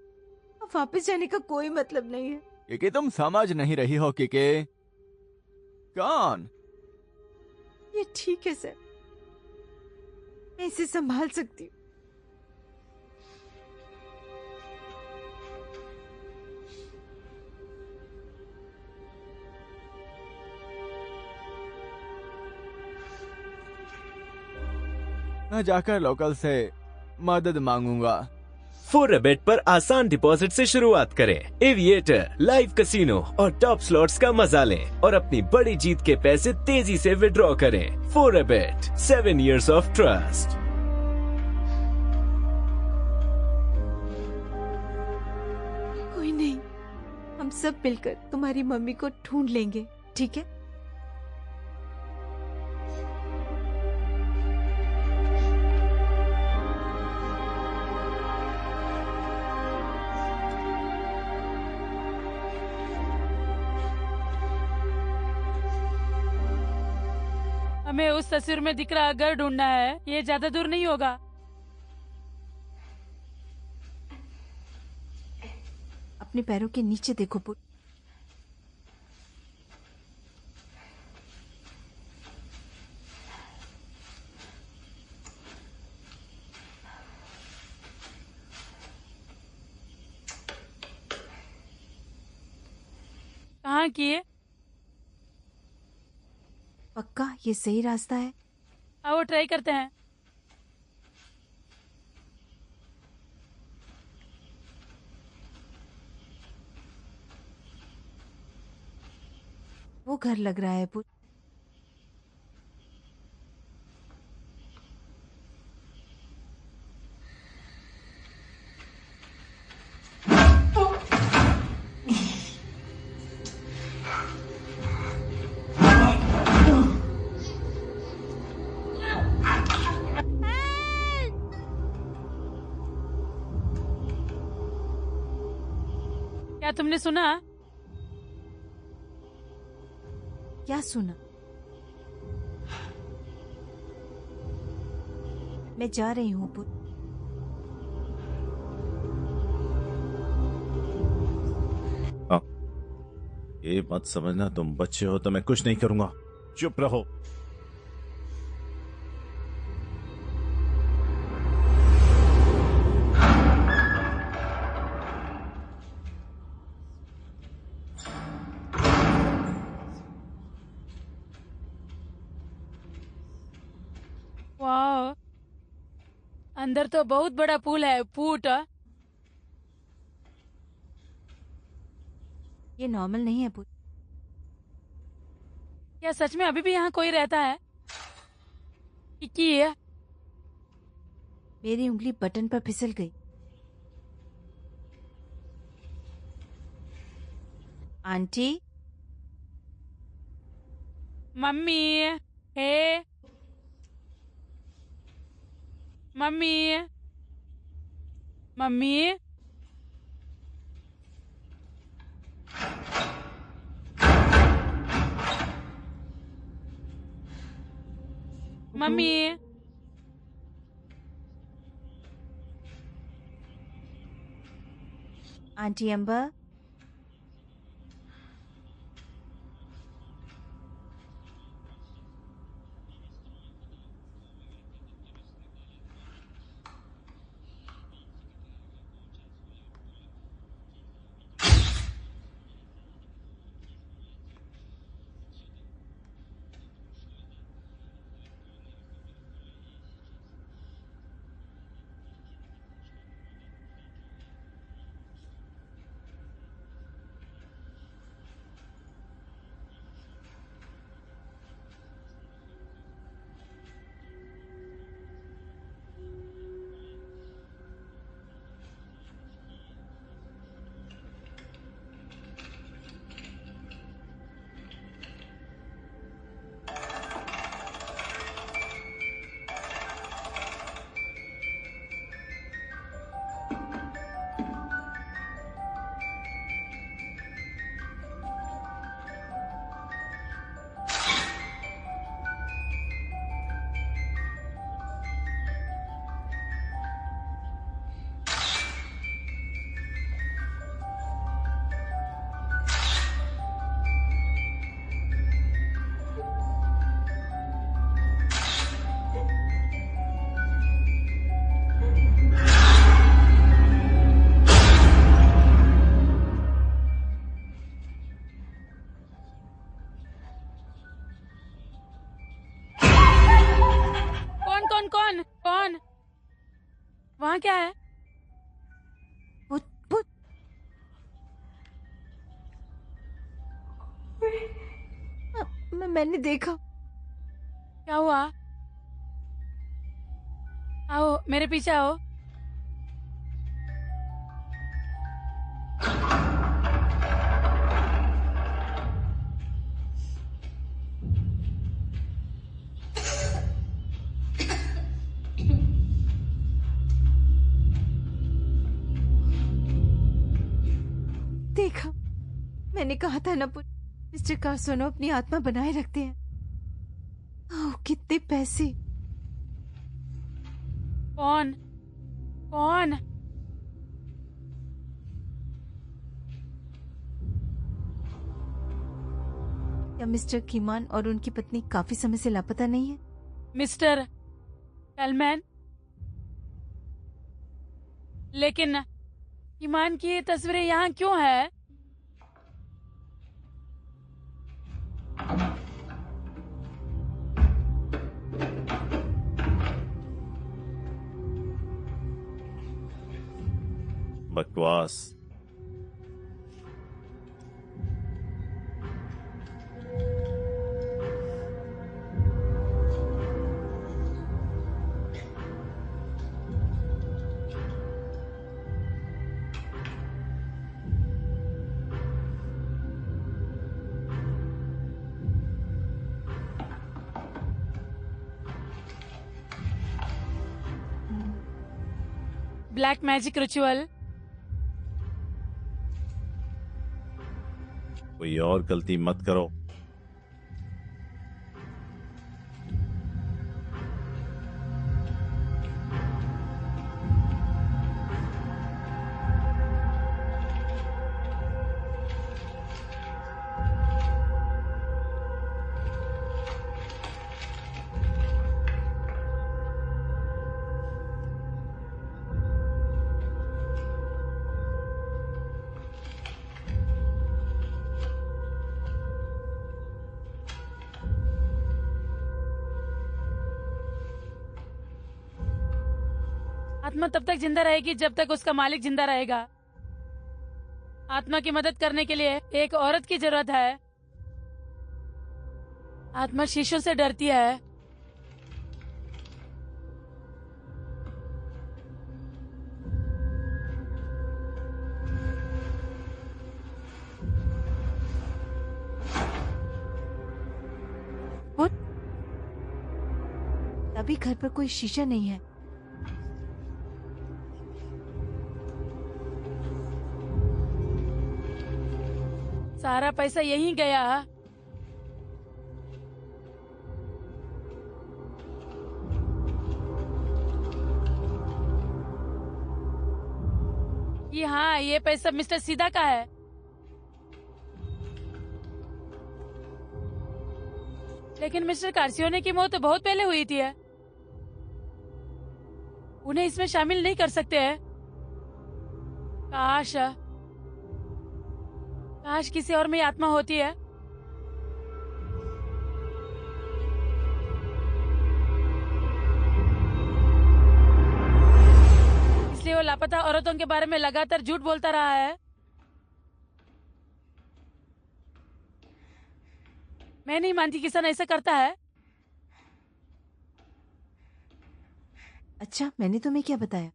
[SPEAKER 2] अब वापस जाने का कोई मतलब नहीं है।
[SPEAKER 3] के तुम समझ नहीं रही हो के? कौन?
[SPEAKER 2] ये ठीक है सर, मैं इसे संभाल सकती हूँ।
[SPEAKER 3] मैं जाकर लोकल से मदद मांगूंगा।
[SPEAKER 8] फोरबेट पर आसान डिपॉजिट से शुरुआत करें। एविएटर, लाइव कैसीनो और टॉप स्लॉट्स का मजा लें और अपनी बड़ी जीत के पैसे तेजी से विड्रॉ करें। फोरबेट, 7 years of trust।
[SPEAKER 2] कोई नहीं, हम सब मिलकर तुम्हारी मम्मी को ढूंढ लेंगे, ठीक है?
[SPEAKER 5] हमें उस तस्वीर में दिख रहा घर ढूंढना है। ये ज्यादा दूर नहीं होगा।
[SPEAKER 2] अपने पैरों के नीचे देखो पुत्र।
[SPEAKER 5] कहाँ किए?
[SPEAKER 2] पक्का ये सही रास्ता है?
[SPEAKER 5] आओ ट्राई करते हैं।
[SPEAKER 2] वो घर लग रहा है पुत्र।
[SPEAKER 5] क्या तुमने सुना?
[SPEAKER 2] क्या सुना? मैं जा रही हूँ पुत्र।
[SPEAKER 4] ये मत समझना तुम बच्चे हो तो मैं कुछ नहीं करूंगा। चुप रहो।
[SPEAKER 5] वाह, अंदर तो बहुत बड़ा पूल है। फूट।
[SPEAKER 2] ये नॉर्मल नहीं है पुत्र।
[SPEAKER 5] क्या सच में अभी भी यहाँ कोई रहता है? ये
[SPEAKER 2] मेरी उंगली बटन पर फिसल गई। आंटी,
[SPEAKER 5] मम्मी, हे मम्मी, मम्मी, मम्मी,
[SPEAKER 2] आंटी अंबर,
[SPEAKER 5] क्या है?
[SPEAKER 2] भूत भूत। मैंने देखा।
[SPEAKER 5] क्या हुआ? आओ मेरे पीछे आओ।
[SPEAKER 2] देखा, मैंने कहा था ना पुट, मिस्टर कार्सोनो अपनी आत्मा बनाए रखते हैं। ओह, कितने पैसे।
[SPEAKER 5] कौन? कौन?
[SPEAKER 2] क्या मिस्टर कीमान और उनकी पत्नी काफी समय से लापता नहीं है?
[SPEAKER 5] मिस्टर कलमैन? लेकिन ईमान की ये तस्वीरें यहाँ क्यों है?
[SPEAKER 4] बकवास।
[SPEAKER 5] Black magic ritual.
[SPEAKER 4] कोई और गलती मत करो।
[SPEAKER 5] आत्मा तब तक जिंदा रहेगी जब तक उसका मालिक जिंदा रहेगा। आत्मा की मदद करने के लिए एक औरत की जरूरत है। आत्मा शीशों से डरती है।
[SPEAKER 2] तभी घर पर कोई शीशा नहीं है।
[SPEAKER 5] सारा पैसा यहीं गया। हाँ, ये पैसा मिस्टर सीधा का है। लेकिन मिस्टर कार्सियोने की मौत तो बहुत पहले हुई थी। उन्हें इसमें शामिल नहीं कर सकते हैं। काश काश किसी और में आत्मा होती है। इसलिए वो लापता औरतों के बारे में लगातार झूठ बोलता रहा है। मैं नहीं मानती किसान ऐसा करता है।
[SPEAKER 2] अच्छा, मैंने तुम्हें क्या बताया?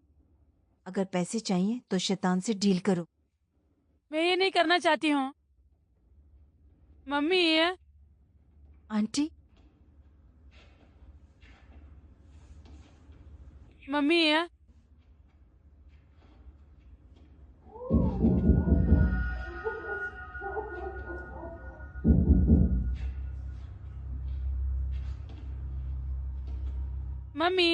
[SPEAKER 2] अगर पैसे चाहिए तो शैतान से डील करो।
[SPEAKER 5] मैं ये नहीं करना चाहती हूँ। मम्मी ये
[SPEAKER 2] आंटी,
[SPEAKER 5] मम्मी ये मम्मी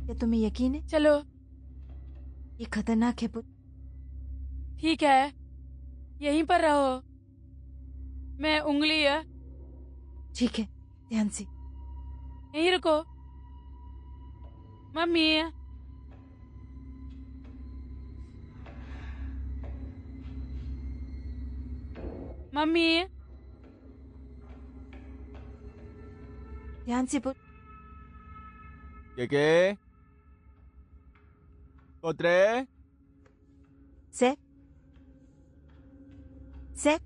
[SPEAKER 2] क्या तुम्हें यकीन है?
[SPEAKER 5] चलो
[SPEAKER 2] ये खतरनाक है पुत्र।
[SPEAKER 5] ठीक है, यहीं पर रहो। मैं उंगली है,
[SPEAKER 2] ठीक है, ध्यान से।
[SPEAKER 5] यहीं रुको। मम्मी, मम्मी,
[SPEAKER 2] ध्यान से पुट।
[SPEAKER 3] के पोत्रे,
[SPEAKER 2] safe, safe.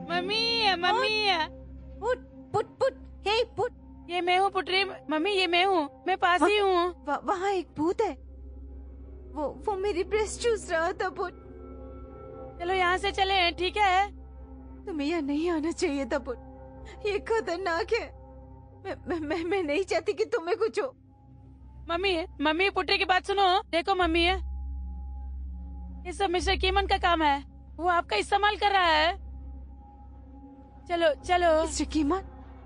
[SPEAKER 5] Mummy, mummy,
[SPEAKER 2] put put put, hey put.
[SPEAKER 5] ये मैं हूँ पुटरी। मम्मी, ये मैं हूँ, मैं पास ही हूँ।
[SPEAKER 2] वहाँ एक भूत है। वो मेरी ब्रेस्ट चूस रहा था पुट।
[SPEAKER 5] चलो यहाँ से चले, ठीक है?
[SPEAKER 2] तुम्हें यहाँ नहीं आना चाहिए था पुट। ये खतरनाक है। मैं नहीं चाहती कि तुम्हें कुछ हो।
[SPEAKER 5] मम्मी, मम्मी, पुटरी की बात सुनो। देखो मम्मी, ये सब मिस्टर कीमन का काम है। वो आपका इस्तेमाल कर रहा है। चलो चलो
[SPEAKER 2] मिस्टर कीमन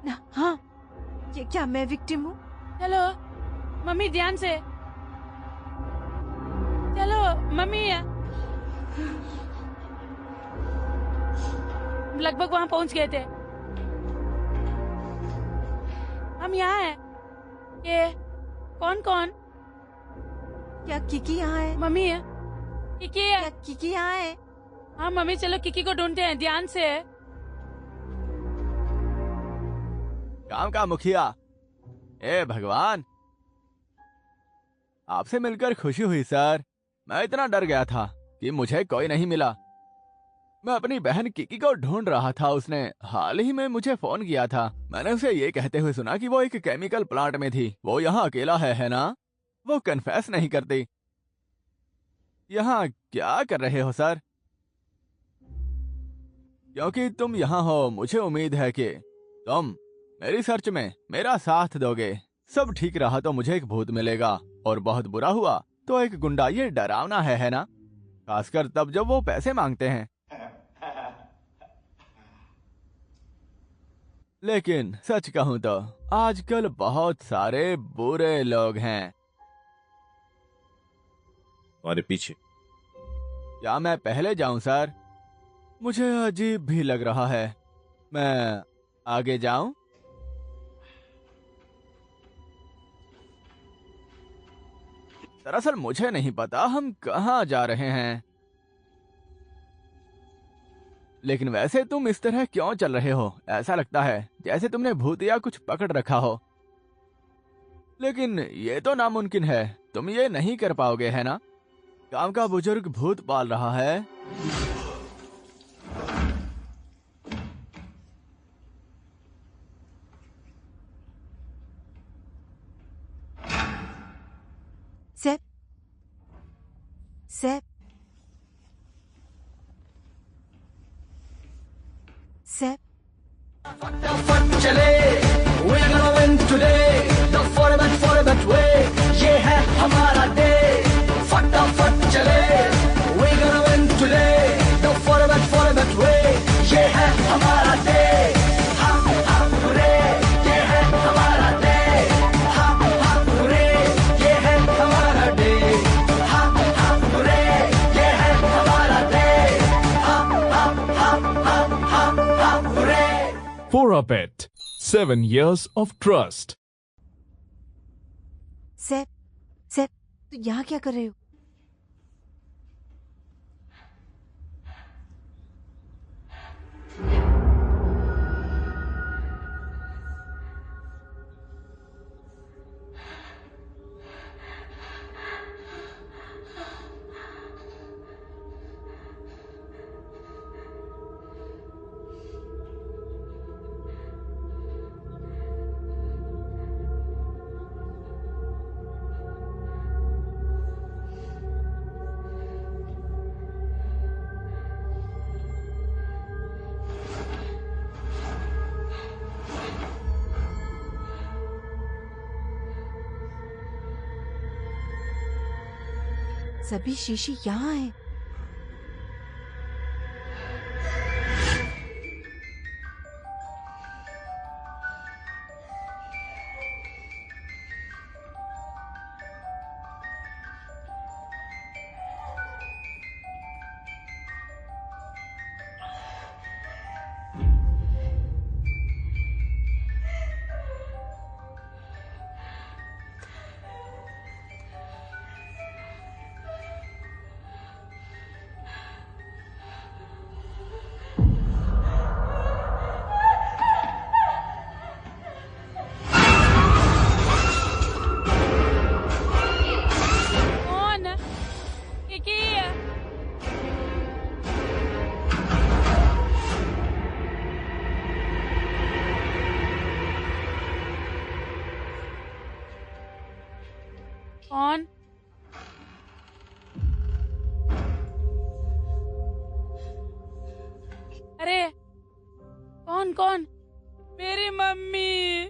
[SPEAKER 2] ना? हाँ, ये क्या मैं विक्टिम हूँ?
[SPEAKER 5] चलो मम्मी, ध्यान से चलो मम्मी। लगभग वहाँ पहुँच गए थे हम। यहाँ हैं। ये कौन कौन?
[SPEAKER 2] क्या किकी यहाँ है?
[SPEAKER 5] मम्मी है। किकी है।
[SPEAKER 2] क्या किकी यहाँ है?
[SPEAKER 5] हाँ मम्मी, चलो किकी को ढूंढते हैं, ध्यान से।
[SPEAKER 3] काम का मुखिया। ए भगवान, आपसे मिलकर खुशी हुई सर। मैं इतना डर गया था कि मुझे कोई नहीं मिला। मैं अपनी बहन किकी को ढूंढ रहा था। उसने हाल ही में मुझे फोन किया था। मैंने उसे ये कहते हुए सुना कि वो एक केमिकल प्लांट में थी। वो यहाँ अकेला है ना? वो कन्फेस नहीं करती। यहाँ क्या कर रहे हो सर? क्योंकि तुम यहाँ हो, मुझे उम्मीद है कि तुम मेरी सर्च में मेरा साथ दोगे। सब ठीक रहा तो मुझे एक भूत मिलेगा, और बहुत बुरा हुआ तो एक गुंडा। ये डरावना है ना? खासकर तब जब वो पैसे मांगते हैं। लेकिन सच कहूं तो आजकल बहुत सारे बुरे लोग हैं।
[SPEAKER 4] तुम्हारे पीछे।
[SPEAKER 3] क्या मैं पहले जाऊं सर? मुझे अजीब भी लग रहा है। मैं आगे जाऊं? दरअसल मुझे नहीं पता हम कहाँ जा रहे हैं। लेकिन वैसे तुम इस तरह क्यों चल रहे हो? ऐसा लगता है जैसे तुमने भूत या कुछ पकड़ रखा हो। लेकिन ये तो नामुमकिन है। तुम ये नहीं कर पाओगे, है ना? गांव का बुजुर्ग भूत पाल रहा है।
[SPEAKER 2] Safe, safe, safe.
[SPEAKER 6] फटाफट चले, we're gonna win today, the forever way, ये है हमारा day। फटाफट चले, we're gonna win today, the forever way, ये है हमारा day। हम पूरे, ये है हमारा day। हम पूरे, ये है हमारा day। हम पूरे, ये है हमारा day। हम पूरे।
[SPEAKER 1] For a bet, 7 years of trust.
[SPEAKER 2] Safe, safe, तू यहाँ क्या कर रहे हो? सभी शीशी यहाँ हैं।
[SPEAKER 5] कौन? मेरी मम्मी।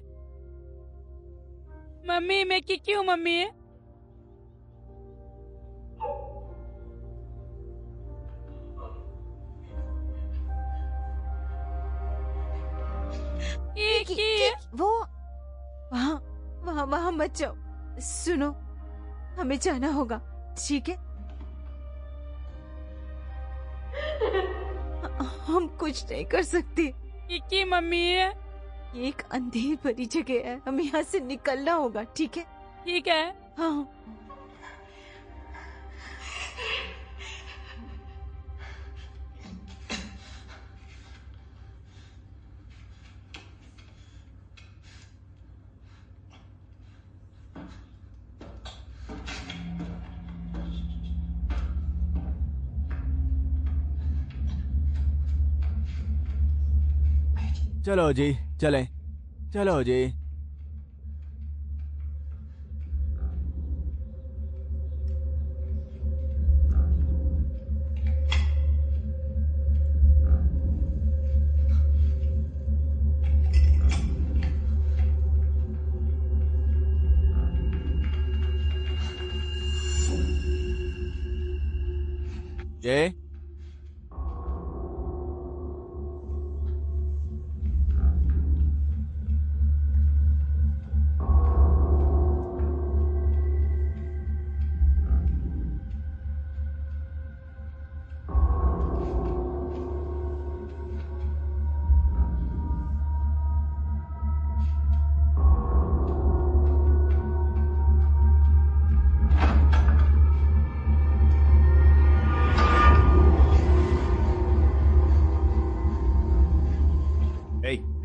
[SPEAKER 5] मम्मी मैं की क्यों मम्मी है?
[SPEAKER 2] वो वहाँ वहाँ वहाँ मत जाओ। सुनो, हमें जाना होगा, ठीक है? हम कुछ नहीं कर सकते।
[SPEAKER 5] की मम्मी है?
[SPEAKER 2] ये एक अंधेरी भरी जगह है, हमें यहाँ से निकलना होगा, ठीक है?
[SPEAKER 5] ठीक है।
[SPEAKER 2] हाँ।
[SPEAKER 3] चलो जी, चलें। चलो जी। जय।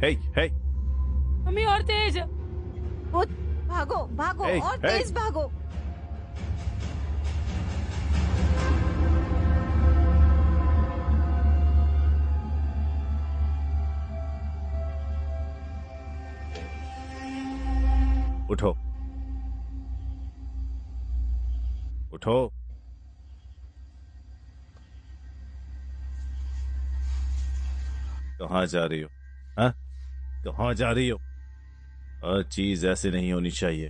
[SPEAKER 4] हे हे
[SPEAKER 5] मम्मी और तेज।
[SPEAKER 2] वो भागो भागो
[SPEAKER 4] Hey,
[SPEAKER 2] और
[SPEAKER 4] hey.
[SPEAKER 2] तेज भागो।
[SPEAKER 4] उठो उठो। कहाँ जा रही हो? हाँ, कहाँ जा रही हो? हर चीज ऐसे नहीं होनी चाहिए।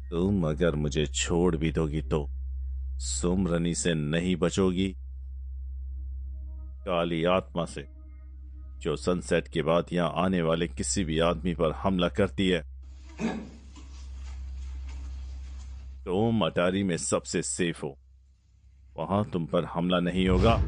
[SPEAKER 4] तुम अगर मुझे छोड़ भी दोगी तो सुमरनी से नहीं बचोगी। काली आत्मा से, जो सनसेट के बाद यहां आने वाले किसी भी आदमी पर हमला करती है। तुम अटारी में सबसे सेफ हो, वहां तुम पर हमला नहीं होगा।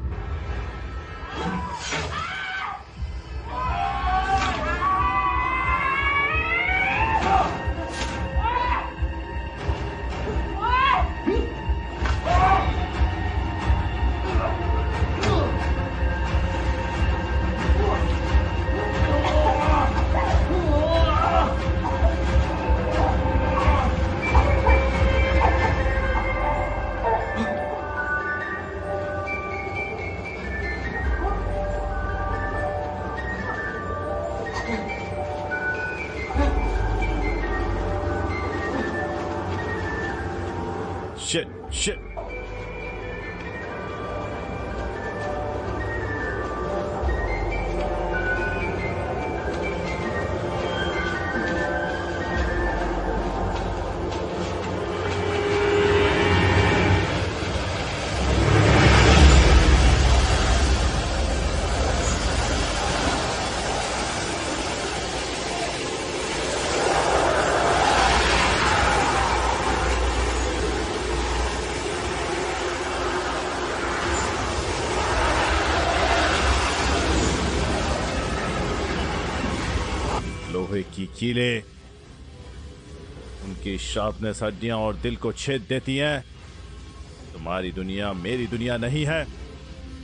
[SPEAKER 4] Shit, shit. लोहे की कीलें, उनकी शार्पनेस हड्डियां और दिल को छेद देती हैं। तुम्हारी दुनिया मेरी दुनिया नहीं है।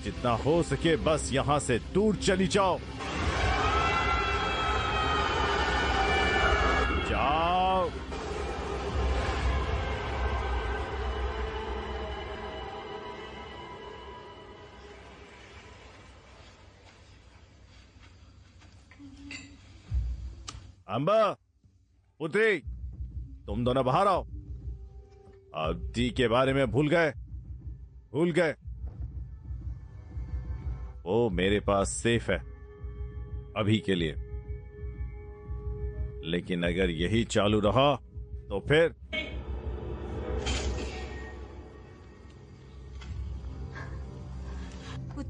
[SPEAKER 4] जितना हो सके बस यहां से दूर चली जाओ। जाओ। अंबा, पुत्री, तुम दोनों बाहर आओ। अब दी के बारे में भूल गए? वो मेरे पास सेफ है। अभी के लिए। लेकिन अगर यही चालू रहा तो फिर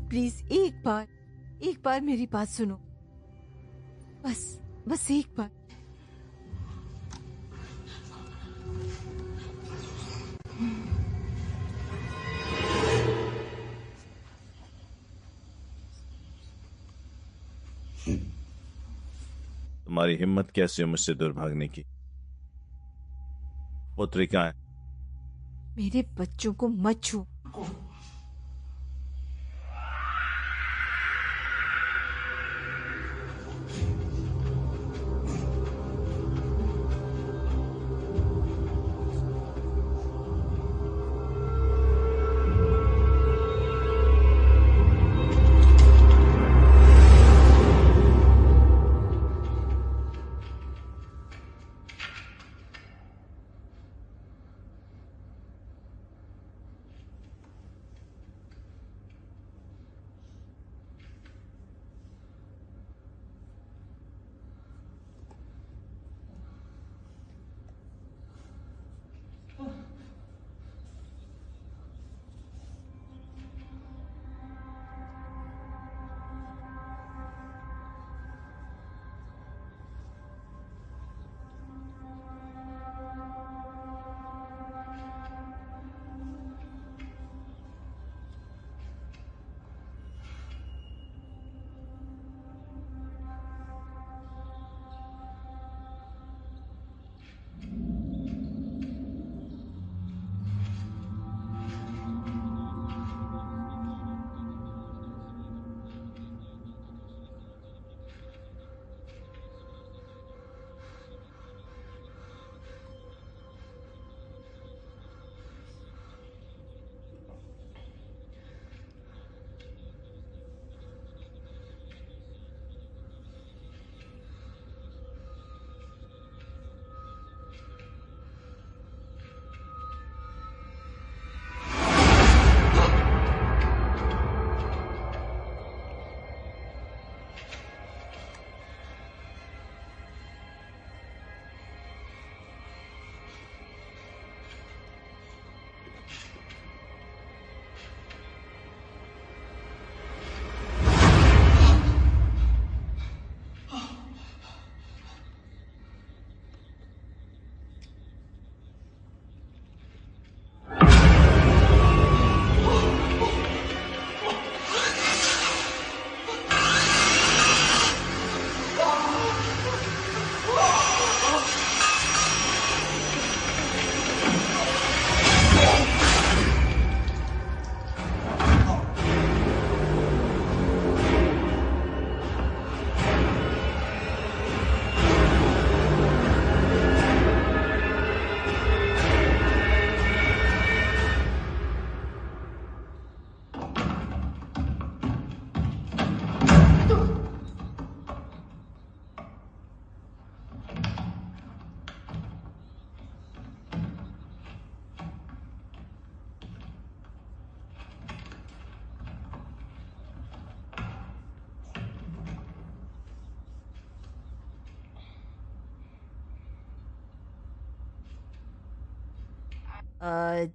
[SPEAKER 2] प्लीज एक बार मेरी बात सुनो, बस एक बार।
[SPEAKER 4] तुम्हारी हिम्मत कैसे है मुझसे दूर भागने की? पुत्री कहाँ है?
[SPEAKER 2] मेरे बच्चों को मत छू।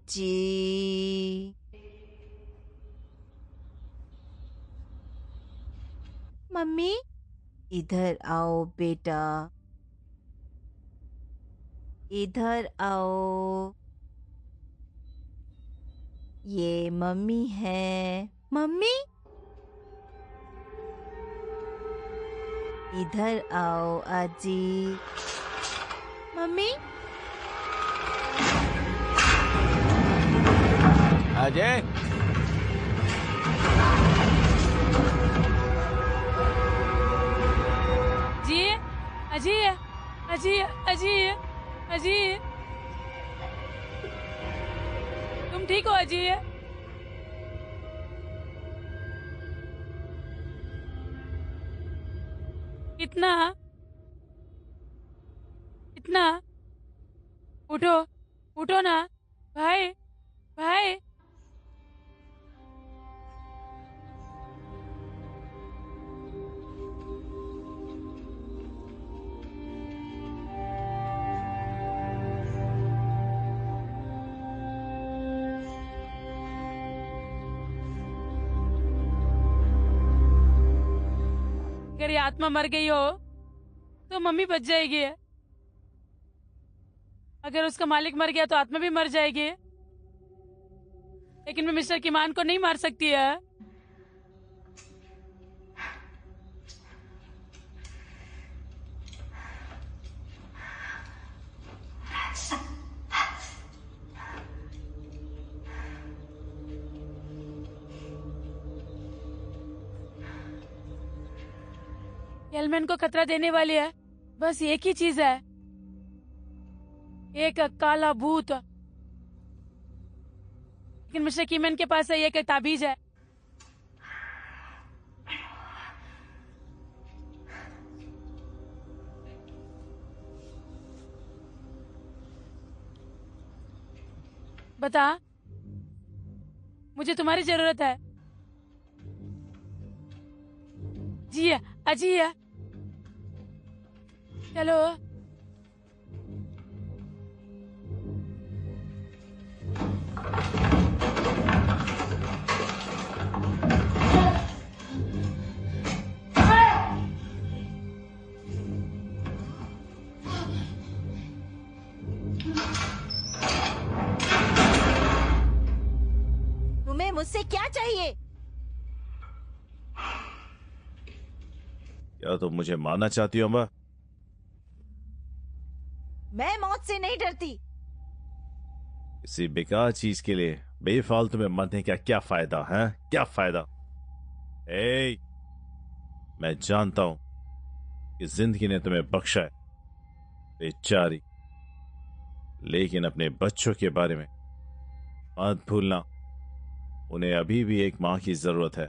[SPEAKER 2] जी मम्मी, इधर आओ बेटा, इधर आओ। ये मम्मी है। मम्मी, इधर आओ आजी। मम्मी,
[SPEAKER 3] अजय,
[SPEAKER 5] अजय अजय अजय अजय, तुम ठीक हो अजय? कितना कितना? उठो उठो ना भाई, भाई। अगर ये आत्मा मर गई हो तो मम्मी बच जाएगी। अगर उसका मालिक मर गया तो आत्मा भी मर जाएगी। लेकिन मैं मिस्टर किमान को नहीं मार सकती है। एलमैन को खतरा देने वाली है बस एक ही चीज है, एक काला भूत। लेकिन मिस्टर कीमैन के पास है एक ताबीज है। बता, मुझे तुम्हारी जरूरत है। जी अजी है, चलो।
[SPEAKER 2] तुम्हें मुझसे क्या चाहिए?
[SPEAKER 4] क्या तुम मुझे मारना चाहती हो अम्बा?
[SPEAKER 2] मैं मौत से नहीं डरती।
[SPEAKER 4] किसी बेकार चीज के लिए बेफालतू में मरने का क्या फायदा है? क्या फायदा? मैं जानता हूं कि जिंदगी ने तुम्हें बख्शा है बेचारी, लेकिन अपने बच्चों के बारे में मत भूलना। उन्हें अभी भी एक मां की जरूरत है।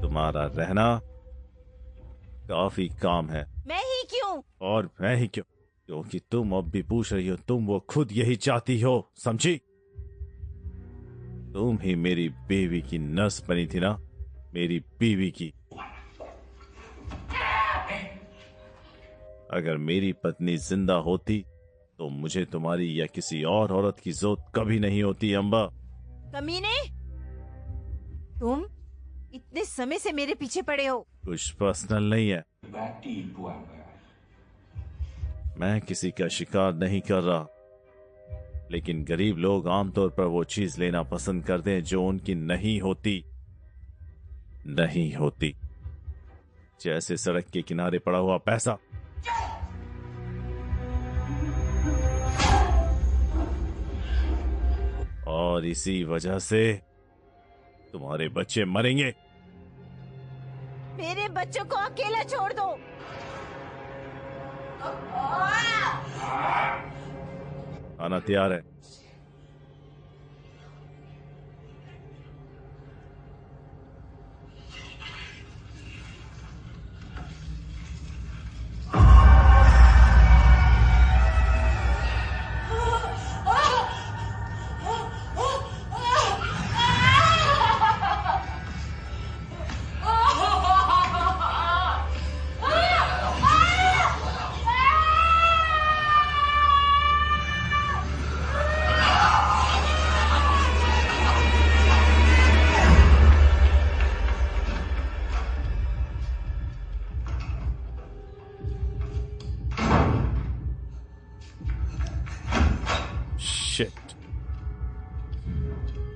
[SPEAKER 4] तुम्हारा रहना काफी काम है।
[SPEAKER 2] मैं ही क्यों?
[SPEAKER 4] और मैं ही क्यों? क्योंकि तुम अब भी पूछ रही हो, तुम वो खुद यही चाहती हो, समझी? तुम ही मेरी बीवी की नर्स बनी थी ना, मेरी बीवी की। अगर मेरी पत्नी जिंदा होती तो मुझे तुम्हारी या किसी और औरत की जरूरत कभी नहीं होती अम्बा।
[SPEAKER 2] कमीने, तुम इतने समय से मेरे पीछे पड़े हो।
[SPEAKER 4] कुछ पर्सनल नहीं है। मैं किसी का शिकार नहीं कर रहा, लेकिन गरीब लोग आमतौर पर वो चीज लेना पसंद करते हैं जो उनकी नहीं होती। नहीं होती। जैसे सड़क के किनारे पड़ा हुआ पैसा। और इसी वजह से तुम्हारे बच्चे मरेंगे।
[SPEAKER 2] मेरे बच्चों को अकेला छोड़ दो।
[SPEAKER 4] खाना तैयार है।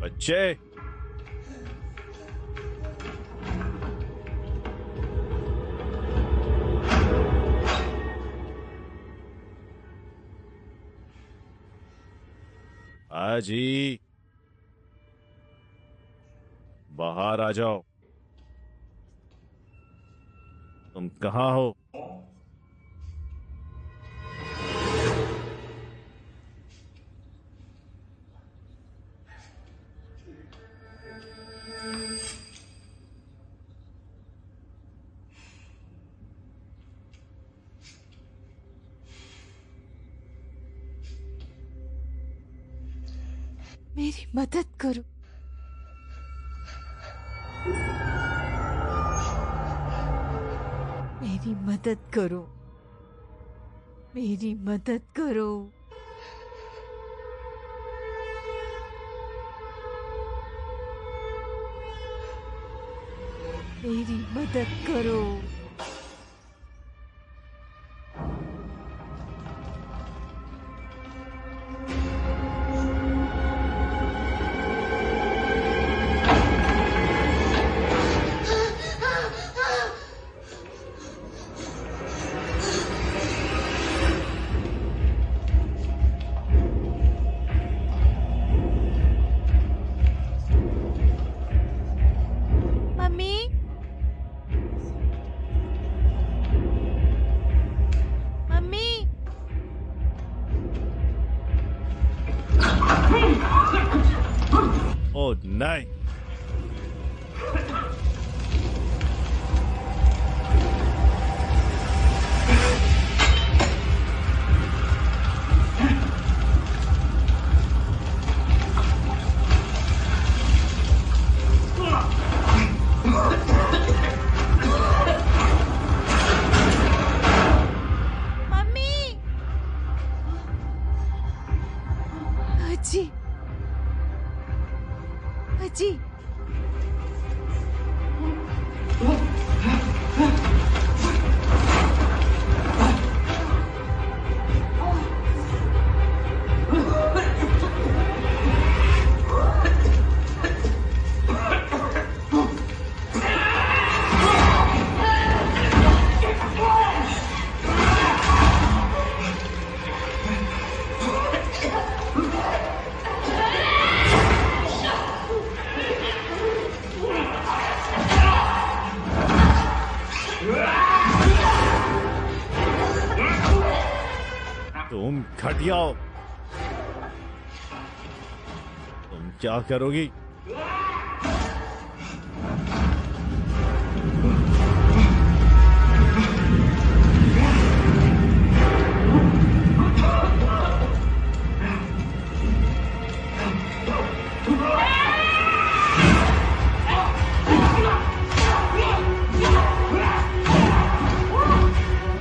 [SPEAKER 4] बच्चे, आजी बाहर आ जाओ। तुम कहाँ हो?
[SPEAKER 2] मेरी मदद करो। मेरी मदद करो। मेरी मदद करो। मेरी मदद करो। मम्मी, मम्मी,
[SPEAKER 4] ओह नहीं।
[SPEAKER 2] मम्मी, अजी, अजी,
[SPEAKER 4] तुम घटिया हो। तुम क्या करोगी?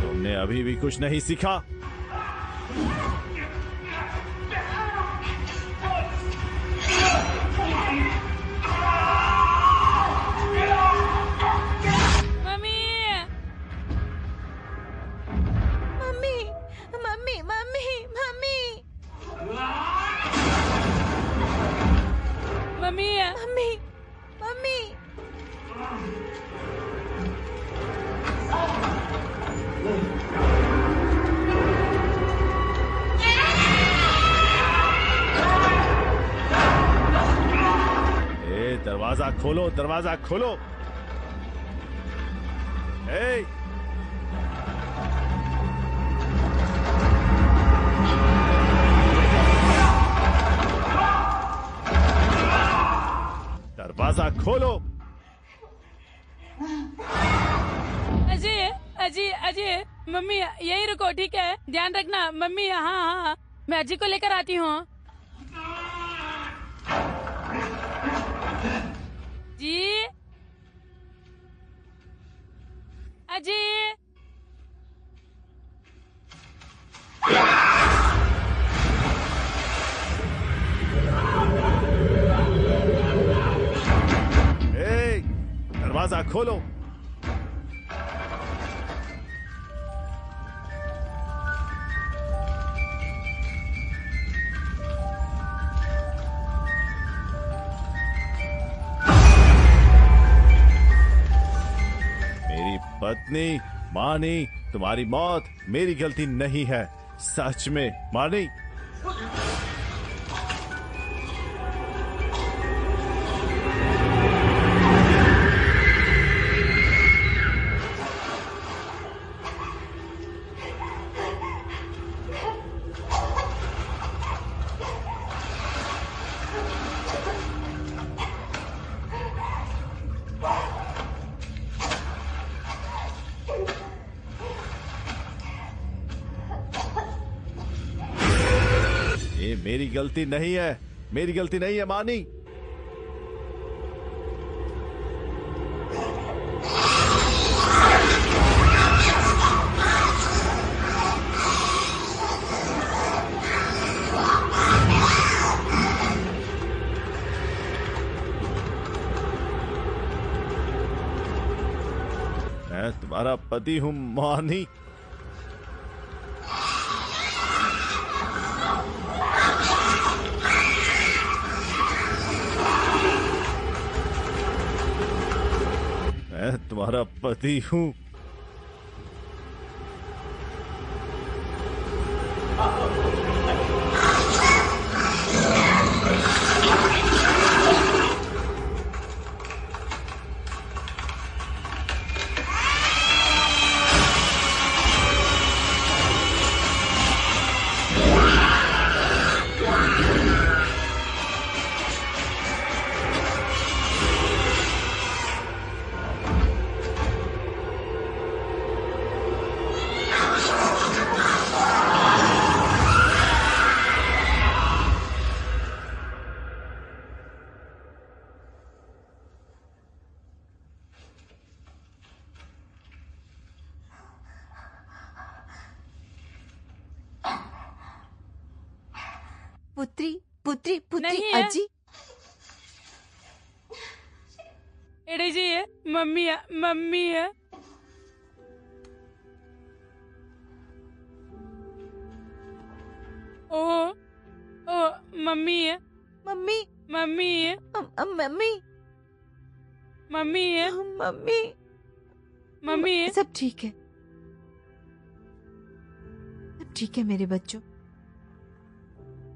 [SPEAKER 4] तुमने अभी भी कुछ नहीं सीखा।
[SPEAKER 5] Mummy,
[SPEAKER 2] mummy, mummy, mummy, mummy,
[SPEAKER 5] mummy,
[SPEAKER 2] mummy, mummy,
[SPEAKER 4] दरवाजा खोलो, दरवाजा खोलो। ए, दरवाजा खोलो।
[SPEAKER 5] अजय, अजय, अजय, मम्मी यही रुको, ठीक है? ध्यान रखना मम्मी। हाँ हाँ, मैं अजय को लेकर आती हूँ। जी, अजय,
[SPEAKER 4] ए, दरवाजा खोलो। मेरी पत्नी मानी, तुम्हारी मौत मेरी गलती नहीं है। सच में मानी। ये मेरी गलती नहीं है, मेरी गलती नहीं है मानी। तुम्हारा पति हूँ मानी। मैं तुम्हारा पति हूँ।
[SPEAKER 2] पुत्री पुत्री पुत्री
[SPEAKER 5] नहीं है।
[SPEAKER 2] अजी
[SPEAKER 5] एड़ी जी है, मम्मी है, मम्मी है। ओ ओ मम्मी है,
[SPEAKER 2] मम्मी
[SPEAKER 5] मम्मी है,
[SPEAKER 2] मम्मी
[SPEAKER 5] मम्मी है,
[SPEAKER 2] मम्मी
[SPEAKER 5] मम्मी है।
[SPEAKER 2] सब ठीक है, सब ठीक है मेरे बच्चों।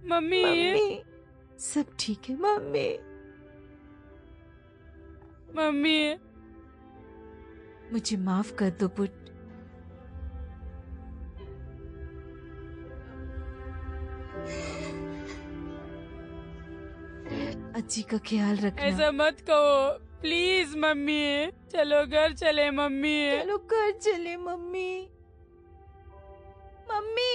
[SPEAKER 5] मम्मी है,
[SPEAKER 2] मम्मी सब ठीक है मम्मी।
[SPEAKER 5] मम्मी है।
[SPEAKER 2] मुझे माफ कर दो पुट। अजी का ख्याल रखना।
[SPEAKER 5] ऐसा मत कहो प्लीज मम्मी। चलो घर चले मम्मी।
[SPEAKER 2] चलो घर चले मम्मी। मम्मी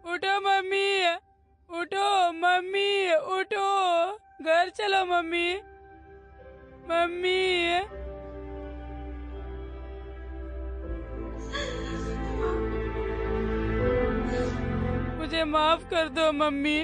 [SPEAKER 5] उठो मम्मी, उठो मम्मी, उठो घर चलो मम्मी। मम्मी मुझे माफ कर दो मम्मी।